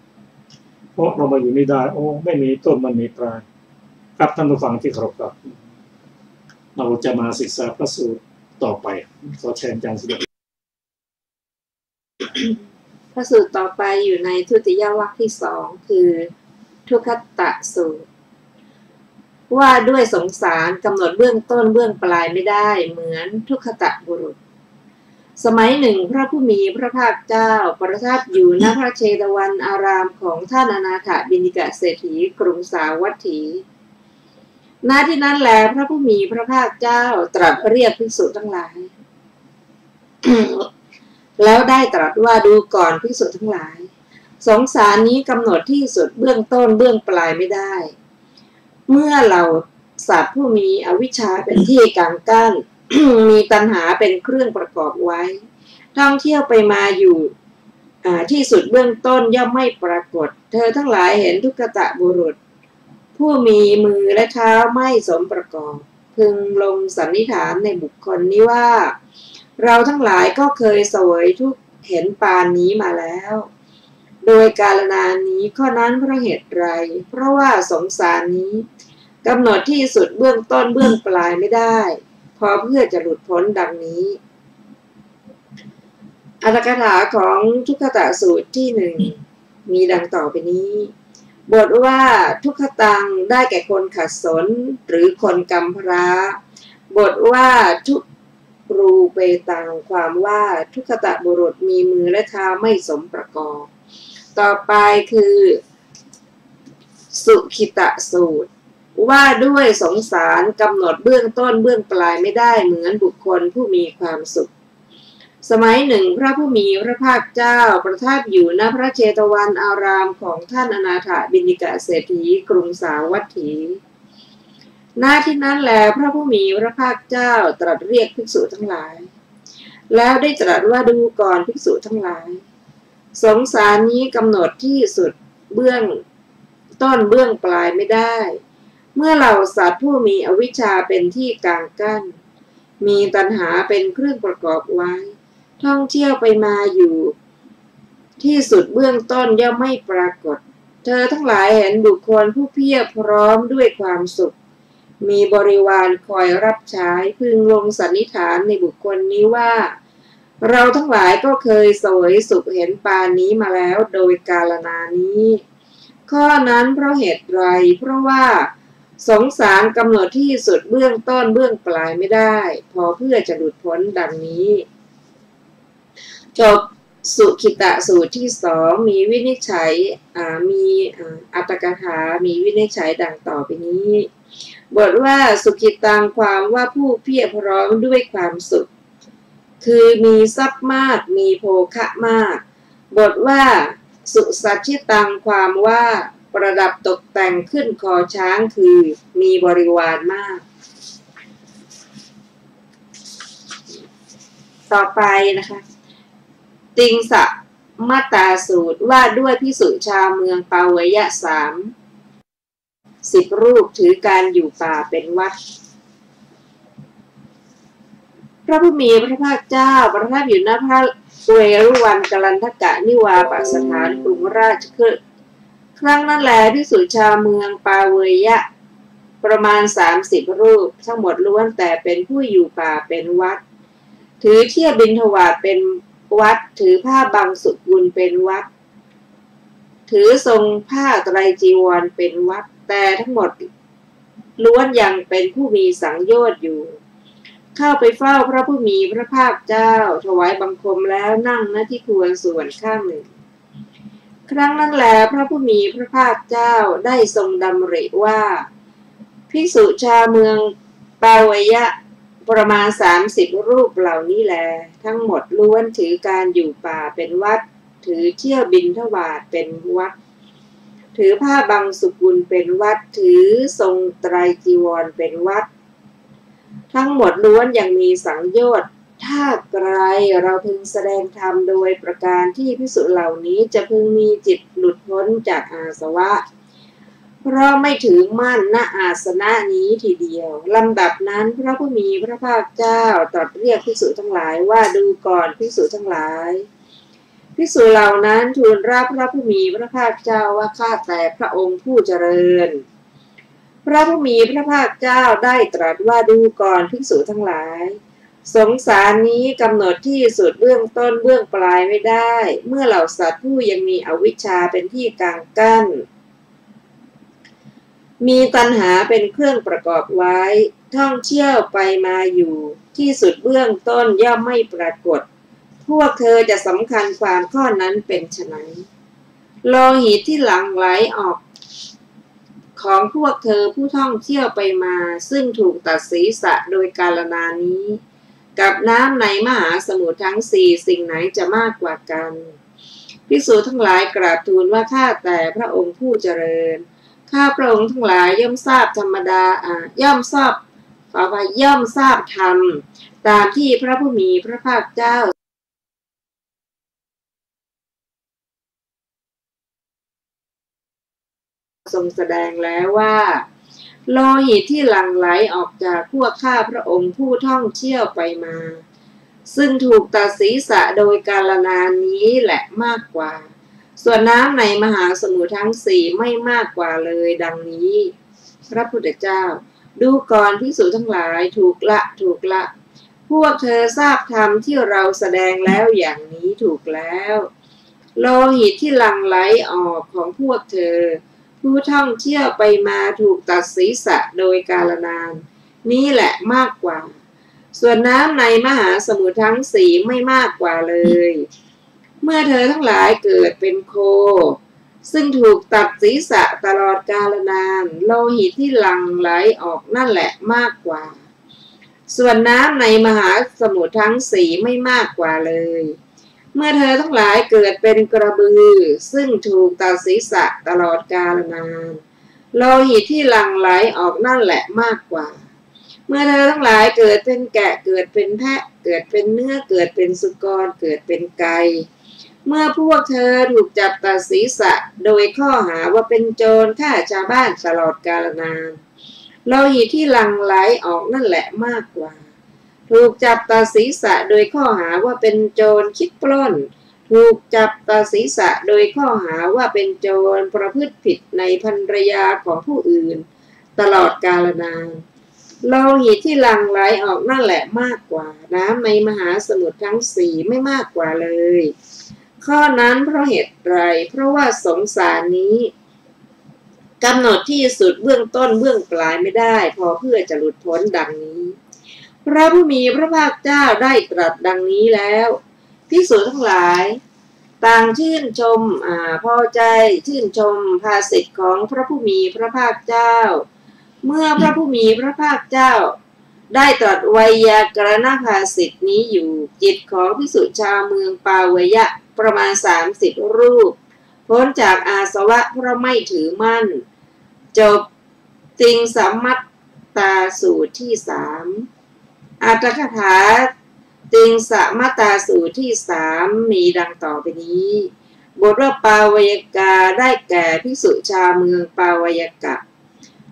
เพราะเรามาอยู่นี่ได้โอ้ไม่มีต้นมันมีปลายครับท่านผู้ฟังที่เคารพครับเราจะมาศึกษาพระสูตรต่อไปขอเชิญอาจารย์สุดพระสูตรต่อไปอยู่ในทุติยวรรคที่2คือทุคตะสูตรว่าด้วยสงสารกำหนดเบื้องต้นเบื้องปลายไม่ได้เหมือนทุคตะบุรุษสมัยหนึ่งพระผู้มีพระภาคเจ้าประทับอยู่ณพระเชตวันอารามของท่านอนาถบิณฑิกเศรษฐีกรุงสาวัตถีณที่นั้นแลพระผู้มีพระภาคเจ้าตรัสเรียกภิกษุทั้งหลาย แล้วได้ตรัสว่าดูก่อนภิกษุทั้งหลายสงสารนี้กำหนดที่สุดเบื้องต้นเบื้องปลายไม่ได้เมื่อเราสัตว์ผู้มีอวิชชาเป็นที่กางกั้น มีตัณหาเป็นเครื่องประกอบไว้ท่องเที่ยวไปมาอยู่ที่สุดเบื้องต้นย่อมไม่ปรากฏเธอทั้งหลายเห็นทุกขตะบุรุษผู้มีมือและเท้าไม่สมประกอบพึงลงสันนิษฐานในบุคคลนี้ว่าเราทั้งหลายก็เคยเสวยทุกข์เห็นปานนี้มาแล้วโดยกาลนานนี้ข้อนั้นเพราะเหตุไรเพราะว่าสงสารนี้กำหนดที่สุดเบื้องต้นเบื้องปลายไม่ได้พอเพื่อจะหลุดพ้นดังนี้อรรถกถาของทุกขตสูตรที่1มีดังต่อไปนี้บทว่าทุกขตังได้แก่คนขัดสนหรือคนกำพร้าบทว่าทุรูเปตังความว่าทุกขตะบุรุษมีมือและเท้าไม่สมประกอบต่อไปคือสุขิตะสูตรว่าด้วยสงสารกำหนดเบื้องต้นเบื้องปลายไม่ได้เหมือนบุคคลผู้มีความสุขสมัยหนึ่งพระผู้มีพระภาคเจ้าประทับอยู่ณพระเชตวันอารามของท่านอนาถบิณฑิกเศรษฐีกรุงสาวัตถีณที่นั้นแลพระผู้มีพระภาคเจ้าตรัสเรียกภิกษุทั้งหลายแล้วได้ตรัสว่าดูก่อนภิกษุทั้งหลายสงสารนี้กำหนดที่สุดเบื้องต้นเบื้องปลายไม่ได้เมื่อเหล่าสัตว์ผู้มีอวิชชาเป็นที่กางกั้นมีตัณหาเป็นเครื่องประกอบไว้ท่องเที่ยวไปมาอยู่ที่สุดเบื้องต้นย่อมไม่ปรากฏเธอทั้งหลายเห็นบุคคลผู้เพียรพร้อมด้วยความสุขมีบริวารคอยรับใช้พึงลงสันนิษฐานในบุคคลนี้ว่าเราทั้งหลายก็เคยเสวยสุขเห็นปานนี้มาแล้วโดยกาลนานนี้ข้อนั้นเพราะเหตุไรเพราะว่าสงสารกำหนดที่สุดเบื้องต้นเบื้องปลายไม่ได้พอเพื่อจะหลุดพ้นดังนี้จบสุขิตะสูตรที่2มีวินิจฉัยมีอัตถกถามีวินิจฉัยดังต่อไปนี้บทว่าสุขิตังความว่าผู้เพียรพร้อมด้วยความสุขคือมีทรัพย์มากมีโภคะมากบทว่าสุสัชชิตังความว่าประดับตกแต่งขึ้นคอช้างคือมีบริวารมากต่อไปนะคะติงสะ มาตาสูตรว่าด้วยภิกษุชาวเมืองปาเวยะ30 รูปถือการอยู่ป่าเป็นวัดพระผู้มีพระภาคเจ้าประทับอยู่ณพระเวรุวันกลันทกะนิวาปสถานกรุงราชคฤห์ครั้งนั้นแลภิกษุชาวเมืองปาเวยะประมาณ30 รูปทั้งหมดล้วนแต่เป็นผู้อยู่ป่าเป็นวัดถือเที่ยวบิณฑบาตเป็นวัดถือผ้าบังสุกุลเป็นวัดถือทรงผ้าไตรจีวรเป็นวัดแต่ทั้งหมดล้วนยังเป็นผู้มีสังโยชน์อยู่เข้าไปเฝ้าพระผู้มีพระภาคเจ้าถวายบังคมแล้วนั่งณที่ควรส่วนข้างหนึ่งครั้งนั้นแลพระผู้มีพระภาคเจ้าได้ทรงดำริว่าภิกษุชาวเมืองปาเวยะประมาณ30 รูปเหล่านี้แลทั้งหมดล้วนถือการอยู่ป่าเป็นวัดถือเที่ยวบิณฑบาตเป็นวัดถือผ้าบังสุกุลเป็นวัดถือทรงไตรจีวรเป็นวัดทั้งหมดล้วนยังมีสังโยชน์ถ้าไกลเราพึงแสดงธรรมโดยประการที่ภิกษุเหล่านี้จะพึงมีจิตหลุดพ้นจากอาสวะเพราะไม่ถือมั่นณอาสนะนี้ทีเดียวลำดับนั้นพระผู้มีพระภาคเจ้าตรัสเรียกภิกษุทั้งหลายว่าดูก่อนภิกษุทั้งหลายภิกษุเหล่านั้นทูลรับพระผู้มีพระภาคเจ้าว่าข้าแต่พระองค์ผู้เจริญพระผู้มีพระภาคเจ้าได้ตรัสว่าดูก่อนภิกษุทั้งหลายสงสารนี้กำหนดที่สุดเบื้องต้นเบื้องปลายไม่ได้เมื่อเหล่าสัตว์ผู้ยังมีอวิชชาเป็นที่กางกั้นมีตัณหาเป็นเครื่องประกอบไว้ท่องเที่ยวไปมาอยู่ที่สุดเบื้องต้นย่อมไม่ปรากฏพวกเธอจะสำคัญความข้อนั้นเป็นไฉนโลหิตที่หลั่งไหลออกของพวกเธอผู้ท่องเที่ยวไปมาซึ่งถูกตัดศีรษะโดยกาลนานี้กับน้ำในมหาสมุทรทั้ง4สิ่งไหนจะมากกว่ากันภิกษุทั้งหลายกราบทูลว่าข้าแต่พระองค์ผู้เจริญข้าพระองค์ทั้งหลายย่อมทราบธรรมดาย่อมทราบธรรมตามที่พระผู้มีพระภาคเจ้าทรงแสดงแล้วว่าโลหิตที่หลั่งไหลออกจากพวกข้าพระองค์ผู้ท่องเที่ยวไปมาซึ่งถูกตัดศีรษะโดยกาลนานนี้แหละมากกว่าส่วนน้ำในมหาสมุทรทั้ง4ไม่มากกว่าเลยดังนี้พระพุทธเจ้าดูก่อนภิกษุทั้งหลายถูกละพวกเธอทราบธรรมที่เราแสดงแล้วอย่างนี้ถูกแล้วโลหิตที่หลั่งไหลออกของพวกเธอผู้ท่องเที่ยวไปมาถูกตัดศีรษะโดยกาลนานนี่แหละมากกว่าส่วนน้ำในมหาสมุทรทั้ง4ไม่มากกว่าเลยเมื่อเธอทั้งหลายเกิดเป็นโคซึ่งถูกตัดศีรษะตลอดกาลนานโลหิตที่หลั่งไหลออกนั่นแหละมากกว่าส่วนน้ำในมหาสมุทรทั้ง4ไม่มากกว่าเลยเมื่อเธอทั้งหลายเกิดเป็นกระบือซึ่งถูกตัดศีรษะตลอดกาลนานโลหิตที่หลั่งไหลออกนั่นแหละมากกว่าเมื่อเธอทั้งหลายเกิดเป็นแกะเกิดเป็นแพะเกิดเป็นเนื้อเกิดเป็นสุกรเกิดเป็นไก่เมื่อพวกเธอถูกจับตัดศีรษะโดยข้อหาว่าเป็นโจรฆ่าชาวบ้านตลอดกาลนานโลหิตที่หลั่งไหลออกนั่นแหละมากกว่าถูกจับตัดศีรษะโดยข้อหาว่าเป็นโจรคิดปล้นถูกจับตัดศีรษะโดยข้อหาว่าเป็นโจรประพฤติผิดในภรรยาของผู้อื่นตลอดกาลนานโลหิตที่หลั่งไหลออกนั่นแหละมากกว่าน้ำในมหาสมุทรทั้ง4ไม่มากกว่าเลยข้อนั้นเพราะเหตุไรเพราะว่าสงสารนี้กำหนดที่สุดเบื้องต้นเบื้องปลายไม่ได้พอเพื่อจะหลุดพ้นดังนี้พระผู้มีพระภาคเจ้าได้ตรัสดังนี้แล้วภิกษุทั้งหลายต่างชื่นชมพอใจชื่นชมภาษิตของพระผู้มีพระภาคเจ้าเมื่อพระผู้มีพระภาคเจ้าได้ตรัสไวยากรณภาษิตนี้อยู่จิตของภิกษุชาวเมืองปาเวยะประมาณ30 รูปพ้นจากอาสวะเพราะไม่ถือมั่นจบติงสัมมัตตาสูตรที่3อัตถกถา ติงสะมาตาสูตรที่3มีดังต่อไปนี้บทว่าปาวยกาได้แก่ภิกษุชาวเมืองปาวยกะ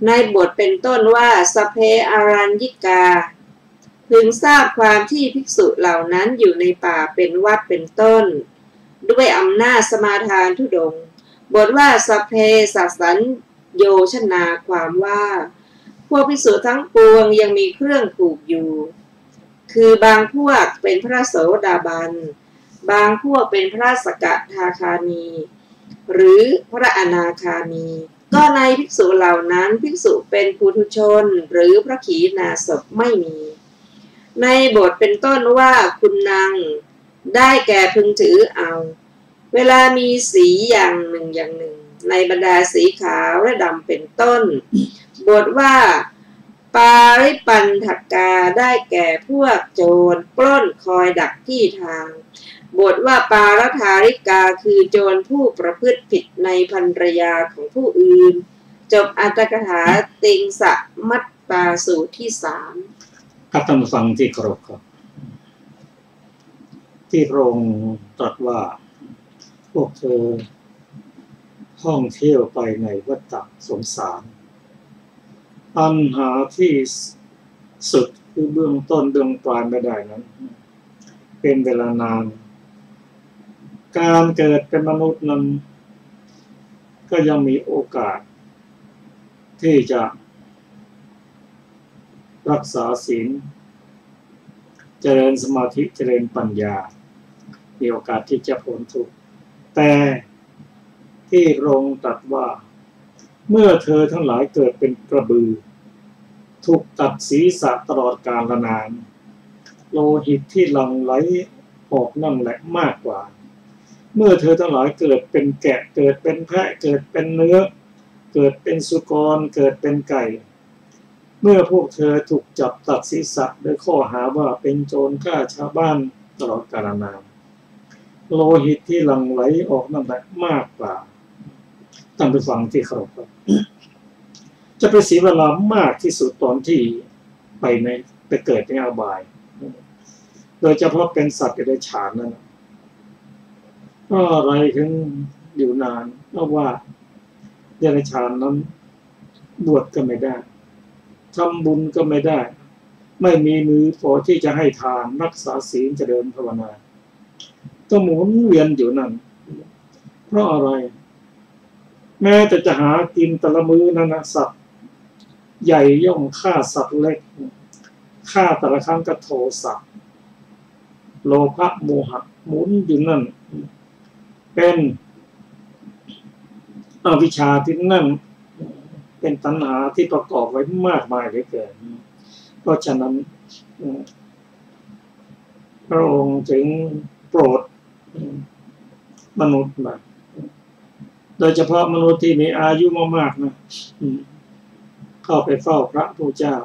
ในบทเป็นต้นว่าสเพอารัญญิกาพึงทราบความที่ภิกษุเหล่านั้นอยู่ในป่าเป็นวัดเป็นต้นด้วยอำนาจสมาทานธุดงค์บทว่าสเพสัสสัญโยชนาความว่าพวกภิกษุทั้งปวงยังมีเครื่องผูกอยู่คือบางพวกเป็นพระโสดาบันบางพวกเป็นพระสกทาคามีหรือพระอนาคามีก็ในภิกษุเหล่านั้นภิกษุเป็นปุถุชนหรือพระขีณาสพไม่มีในบทเป็นต้นว่าคุณนางได้แก่พึงถือเอาเวลามีสีอย่างหนึ่งในบรรดาสีขาวและดำเป็นต้นบทว่าปาริปันถกาได้แก่พวกโจรปล้นคอยดักที่ทางบทว่าปารธาริกาคือโจรผู้ประพฤติผิดในภรรยาของผู้อื่นจบอัตถกถาติงสะมัตตาสูตรที่3ครับท่านผู้ฟังที่เคารพครับที่พระองค์ตรัสว่าพวกเธอท่องเที่ยวไปในวัฏสงสารปัญหาที่สุดคือเบื้องต้นเบื้องปลายไม่ได้นั้นเป็นเวลานานการเกิดเป็นมนุษย์นั้นก็ยังมีโอกาสที่จะรักษาศีลเจริญสมาธิเจริญปัญญามีโอกาสที่จะพ้นทุกข์แต่ที่พระองค์ตรัสว่าเมื่อเธอทั้งหลายเกิดเป็นกระบือถูกตัดศีรษะตลอดกาลนานโลหิตที่หลั่งไหลออกนั่นแหละมากกว่าเมื่อเธอทั้งหลายเกิดเป็นแกะเกิดเป็นแพะเกิดเป็นเนื้อเกิดเป็นสุกรเกิดเป็นไก่เมื่อพวกเธอถูกจับตัดศีรษะโดยข้อหาว่าเป็นโจรฆ่าชาวบ้านตลอดกาลนานโลหิตที่หลั่งไหลออกนั่นแหละมากกว่าท่านผู้ฟังที่เคารพครับจะไปเสียเวลามากที่สุดตอนที่ไปเกิดในอบายโดยเฉพาะเป็นสัตว์เดรัจฉานนั่นก็อะไรถึงอยู่นานเพราะว่าเดรัจฉานนั้นบวชก็ไม่ได้ทำบุญก็ไม่ได้ไม่มีมือพอที่จะให้ทานรักษาศีลเจริญภาวนาต้องหมุนเวียนอยู่นั่นเพราะอะไรแม้แต่จะหากินแต่ละมื้อนั้นนะสัตว์ใหญ่ย่อมฆ่าสัตว์เล็กฆ่าแต่ละครั้งก็โทสะโลภะโมหะหมุนอยู่นั่นเป็นอวิชชาที่นั่นเป็นตัณหาที่ประกอบไว้มากมายเหลือเกินเพราะฉะนั้นพระองค์จึงโปรดมนุษย์มาโดยเฉพาะมนุษย์ที่มีอายุมากๆนะเข้าไปเฝ้าพระผู้เจ้า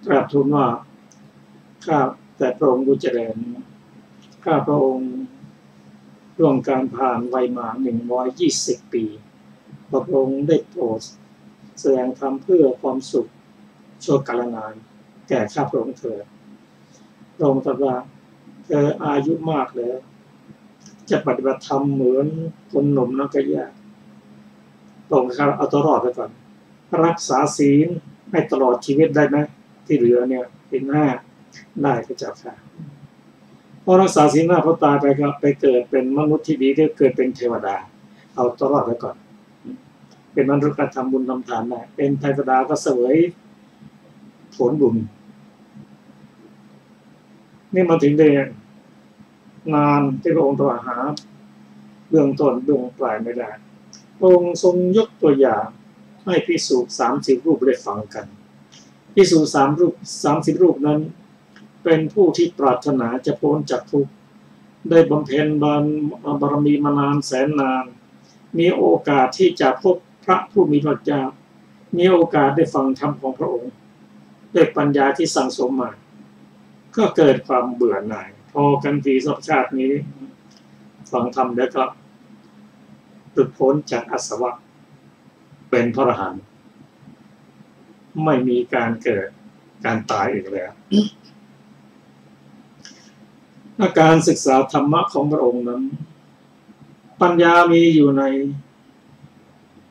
กราบทูลว่าข้าแต่พระองค์ผู้เจริญข้าพระองค์ร่วมการผ่านวัยมา120 ปีพระองค์ได้โปรดแสดงธรรมเพื่อความสุขชั่วกาลนานแก่ข้าพระองค์เถิดพระองค์ตรัสว่าเธออายุมากแล้วจะปฏิบัติธรรมเหมือนคนหนุ่มนักยากพระองค์เอาตัวรอดไปก่อนรักษาศีลให้ตลอดชีวิตได้ไหมที่เหลือเนี่ยเป็น5ได้พระเจ้าค่ะพอรักษาศีล5พอตายไปก็ไปเกิดเป็นมนุษย์ที่ดีได้เกิดเป็นเทวดาเอาตัวรอดไปก่อนเป็นมนุษย์การทำบุญทำทานได้เป็นเทวดาก็เสวยผลบุญนี่มาถึงได้งานที่พระองค์ตรัสหาเบื้องต้นเบื้องปลายไม่ได้พระองค์ทรงยกตัวอย่างให้ภิกษุ30 รูปได้ฟังกันภิกษุ30 รูปนั้นเป็นผู้ที่ปรารถนาจะพ้นจากทุกข์ได้บำเพ็ญบารมีมานานแสนนานมีโอกาสที่จะพบพระผู้มีพระเจ้ามีโอกาสได้ฟังธรรมของพระองค์ด้วยปัญญาที่สั่งสมมาก็เกิดความเบื่อหน่ายพอกันทีสอบชาตินี้ฟังธรรมแล้วก็หลุดพ้นจากอาสวะเป็นพระอรหันต์ไม่มีการเกิดการตายอีกแล้ว อาการศึกษาธรรมะของพระองค์นั้นปัญญามีอยู่ใน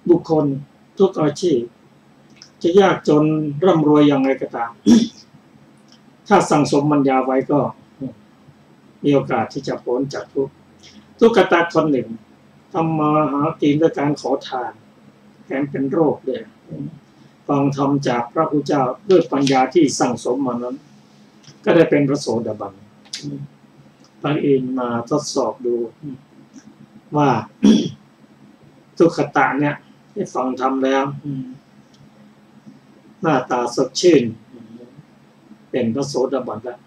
บุคคลทุกอาชีพจะยากจนร่ำรวยอย่างไรก็ตาม ถ้าสั่งสมปัญญาไว้ก็มีโอกาสที่จะพ้นจากทุกข์ตุ๊กตาคนหนึ่งทำมาหากินด้วยการขอทานแถมเป็นโรคด้วยฟังธรรมจากพระพุทธเจ้าด้วยปัญญาที่สั่งสมมานั้นก็ได้เป็นพระโสดาบันตั้งเองมาทดสอบดูว่าทุกขตะเนี่ยได้ฟังธรรมแล้วหน้าตาสดชื่นเป็นพระโสดาบันแล้ว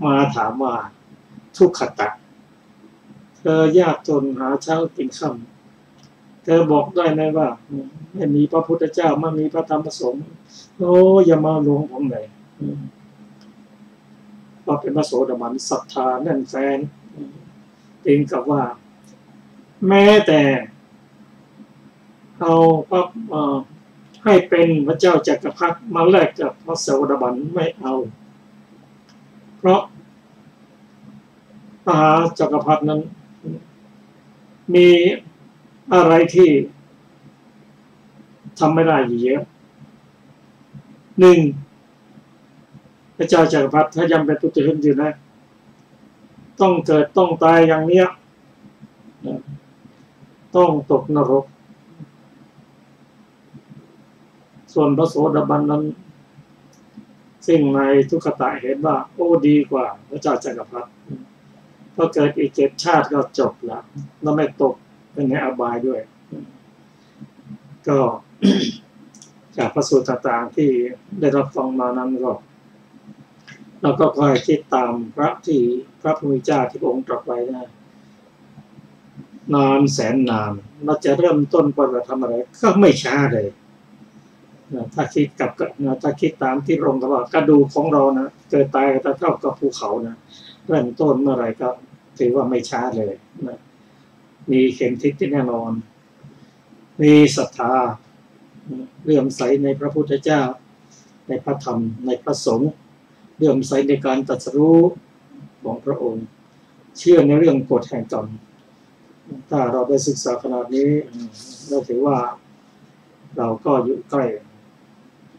มาถามว่าทุกขตะเธอยากจนหาเช้ากินค่ำเธอบอกได้ไหมว่าไม่มีพระพุทธเจ้าไม่มีพระธรรมพระสงฆ์โอ้อย่ามาหลวงผมเลยพอเป็นพระโสดาบันศรัทธาแน่นแฟ้นเองกับว่าแม้แต่เอาพระให้เป็นพระเจ้าจักรพรรดิมาแลกกับพระโสดาบันไม่เอาเพราะมหาจักรพรรดินั้นมีอะไรที่ทำไม่ได้เยอะหนึ่งพระเจ้าจักรพรรดิถ้ายังเป็นปุถุชนอยู่นะต้องเกิดต้องตายอย่างเนี้ยต้องตกนรกส่วนพระโสดาบันนั้นซึ่งในทุกขตะเห็นว่าโอ้ดีกว่าพระเจ้าจักรพรรดิพอเกิดอีก7 ชาติก็จบแล้วแล้วไม่ตกเป็นในอบายด้วยก็ จากพระสูตรต่างๆที่ได้รับฟังมานั้นก็เราก็คอยคิดตามพระที่พระพุทธเจ้าที่พระองค์ตรัสไว้นะนานแสนนานเราจะเริ่มต้นปฏิบัติธรรมอะไรก็ไม่ช้าเลยถ้าคิดกับถ้าคิดตามที่พระองค์บอกกระดูกของเรานะเกิดตายก็เท่ากับภูเขานะเริ่มต้นเมื่อไรก็ถือว่าไม่ช้าเลยนะมีเข็มทิศที่แน่นอนมีศรัทธาเลื่อมใสในพระพุทธเจ้าในพระธรรมในพระสงฆ์เลื่อมใสในการตรัสรู้ของพระองค์เชื่อในเรื่องกฎแห่งกรรมถ้าเราได้ศึกษาขนาดนี้เราถือว่าเราก็อยู่ใกล้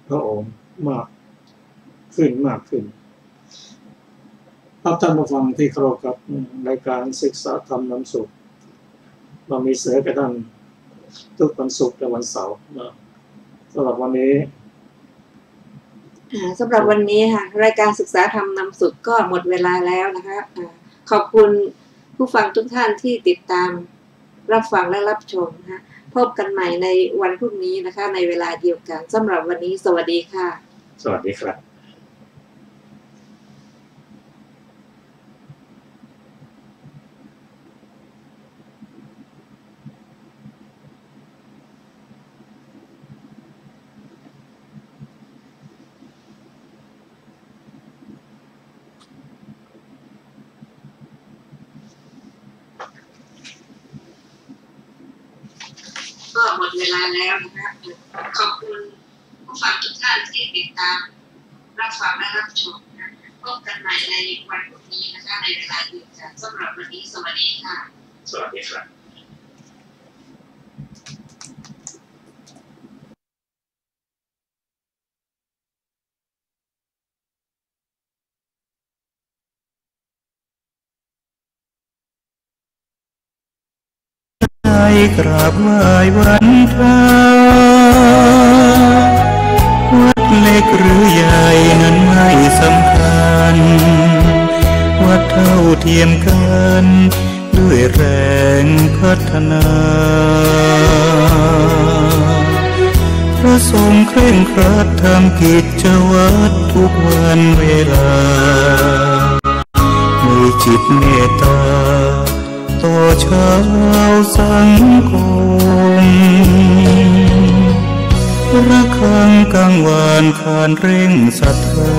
พระองค์มากขึ้นท่านผู้ฟังที่เคารพครับในการศึกษาธรรมนำสุขเรามีเสนอกันท่านทุกวันศุกร์และวันเสาร์สำหรับวันนี้ค่ะรายการศึกษาธรรมนำสุขก็หมดเวลาแล้วนะคะขอบคุณผู้ฟังทุกท่านที่ติดตามรับฟังและรับชมนะคะพบกันใหม่ในวันพรุ่งนี้นะคะในเวลาเดียวกันสำหรับวันนี้สวัสดีค่ะสวัสดีครับก็หมดเวลาแล้วนะคะขอบคุณผู้ฟังทุกท่านที่ติดตามรับฟังและรับชมนะพบกันใหม่ในวันพรุ่งนี้นะคะในเวลาเดียวกันสำหรับวันนี้สวัสดีค่ะสวัสดีครับกราบไหว้วันพระวัดเล็กหรือใหญ่นั้นไม่สำคัญวัดเท่าเทียมกันด้วยแรงพัฒนาพระทรงเคร่งครัดทำกิจวัตรทุกวันเวลามีจิตเมตตาต่อชาวสังคมระฆังกังวานขานเร่งศรัทธา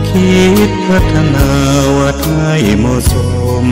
คิดพัฒนาวัดให้เหมาะสม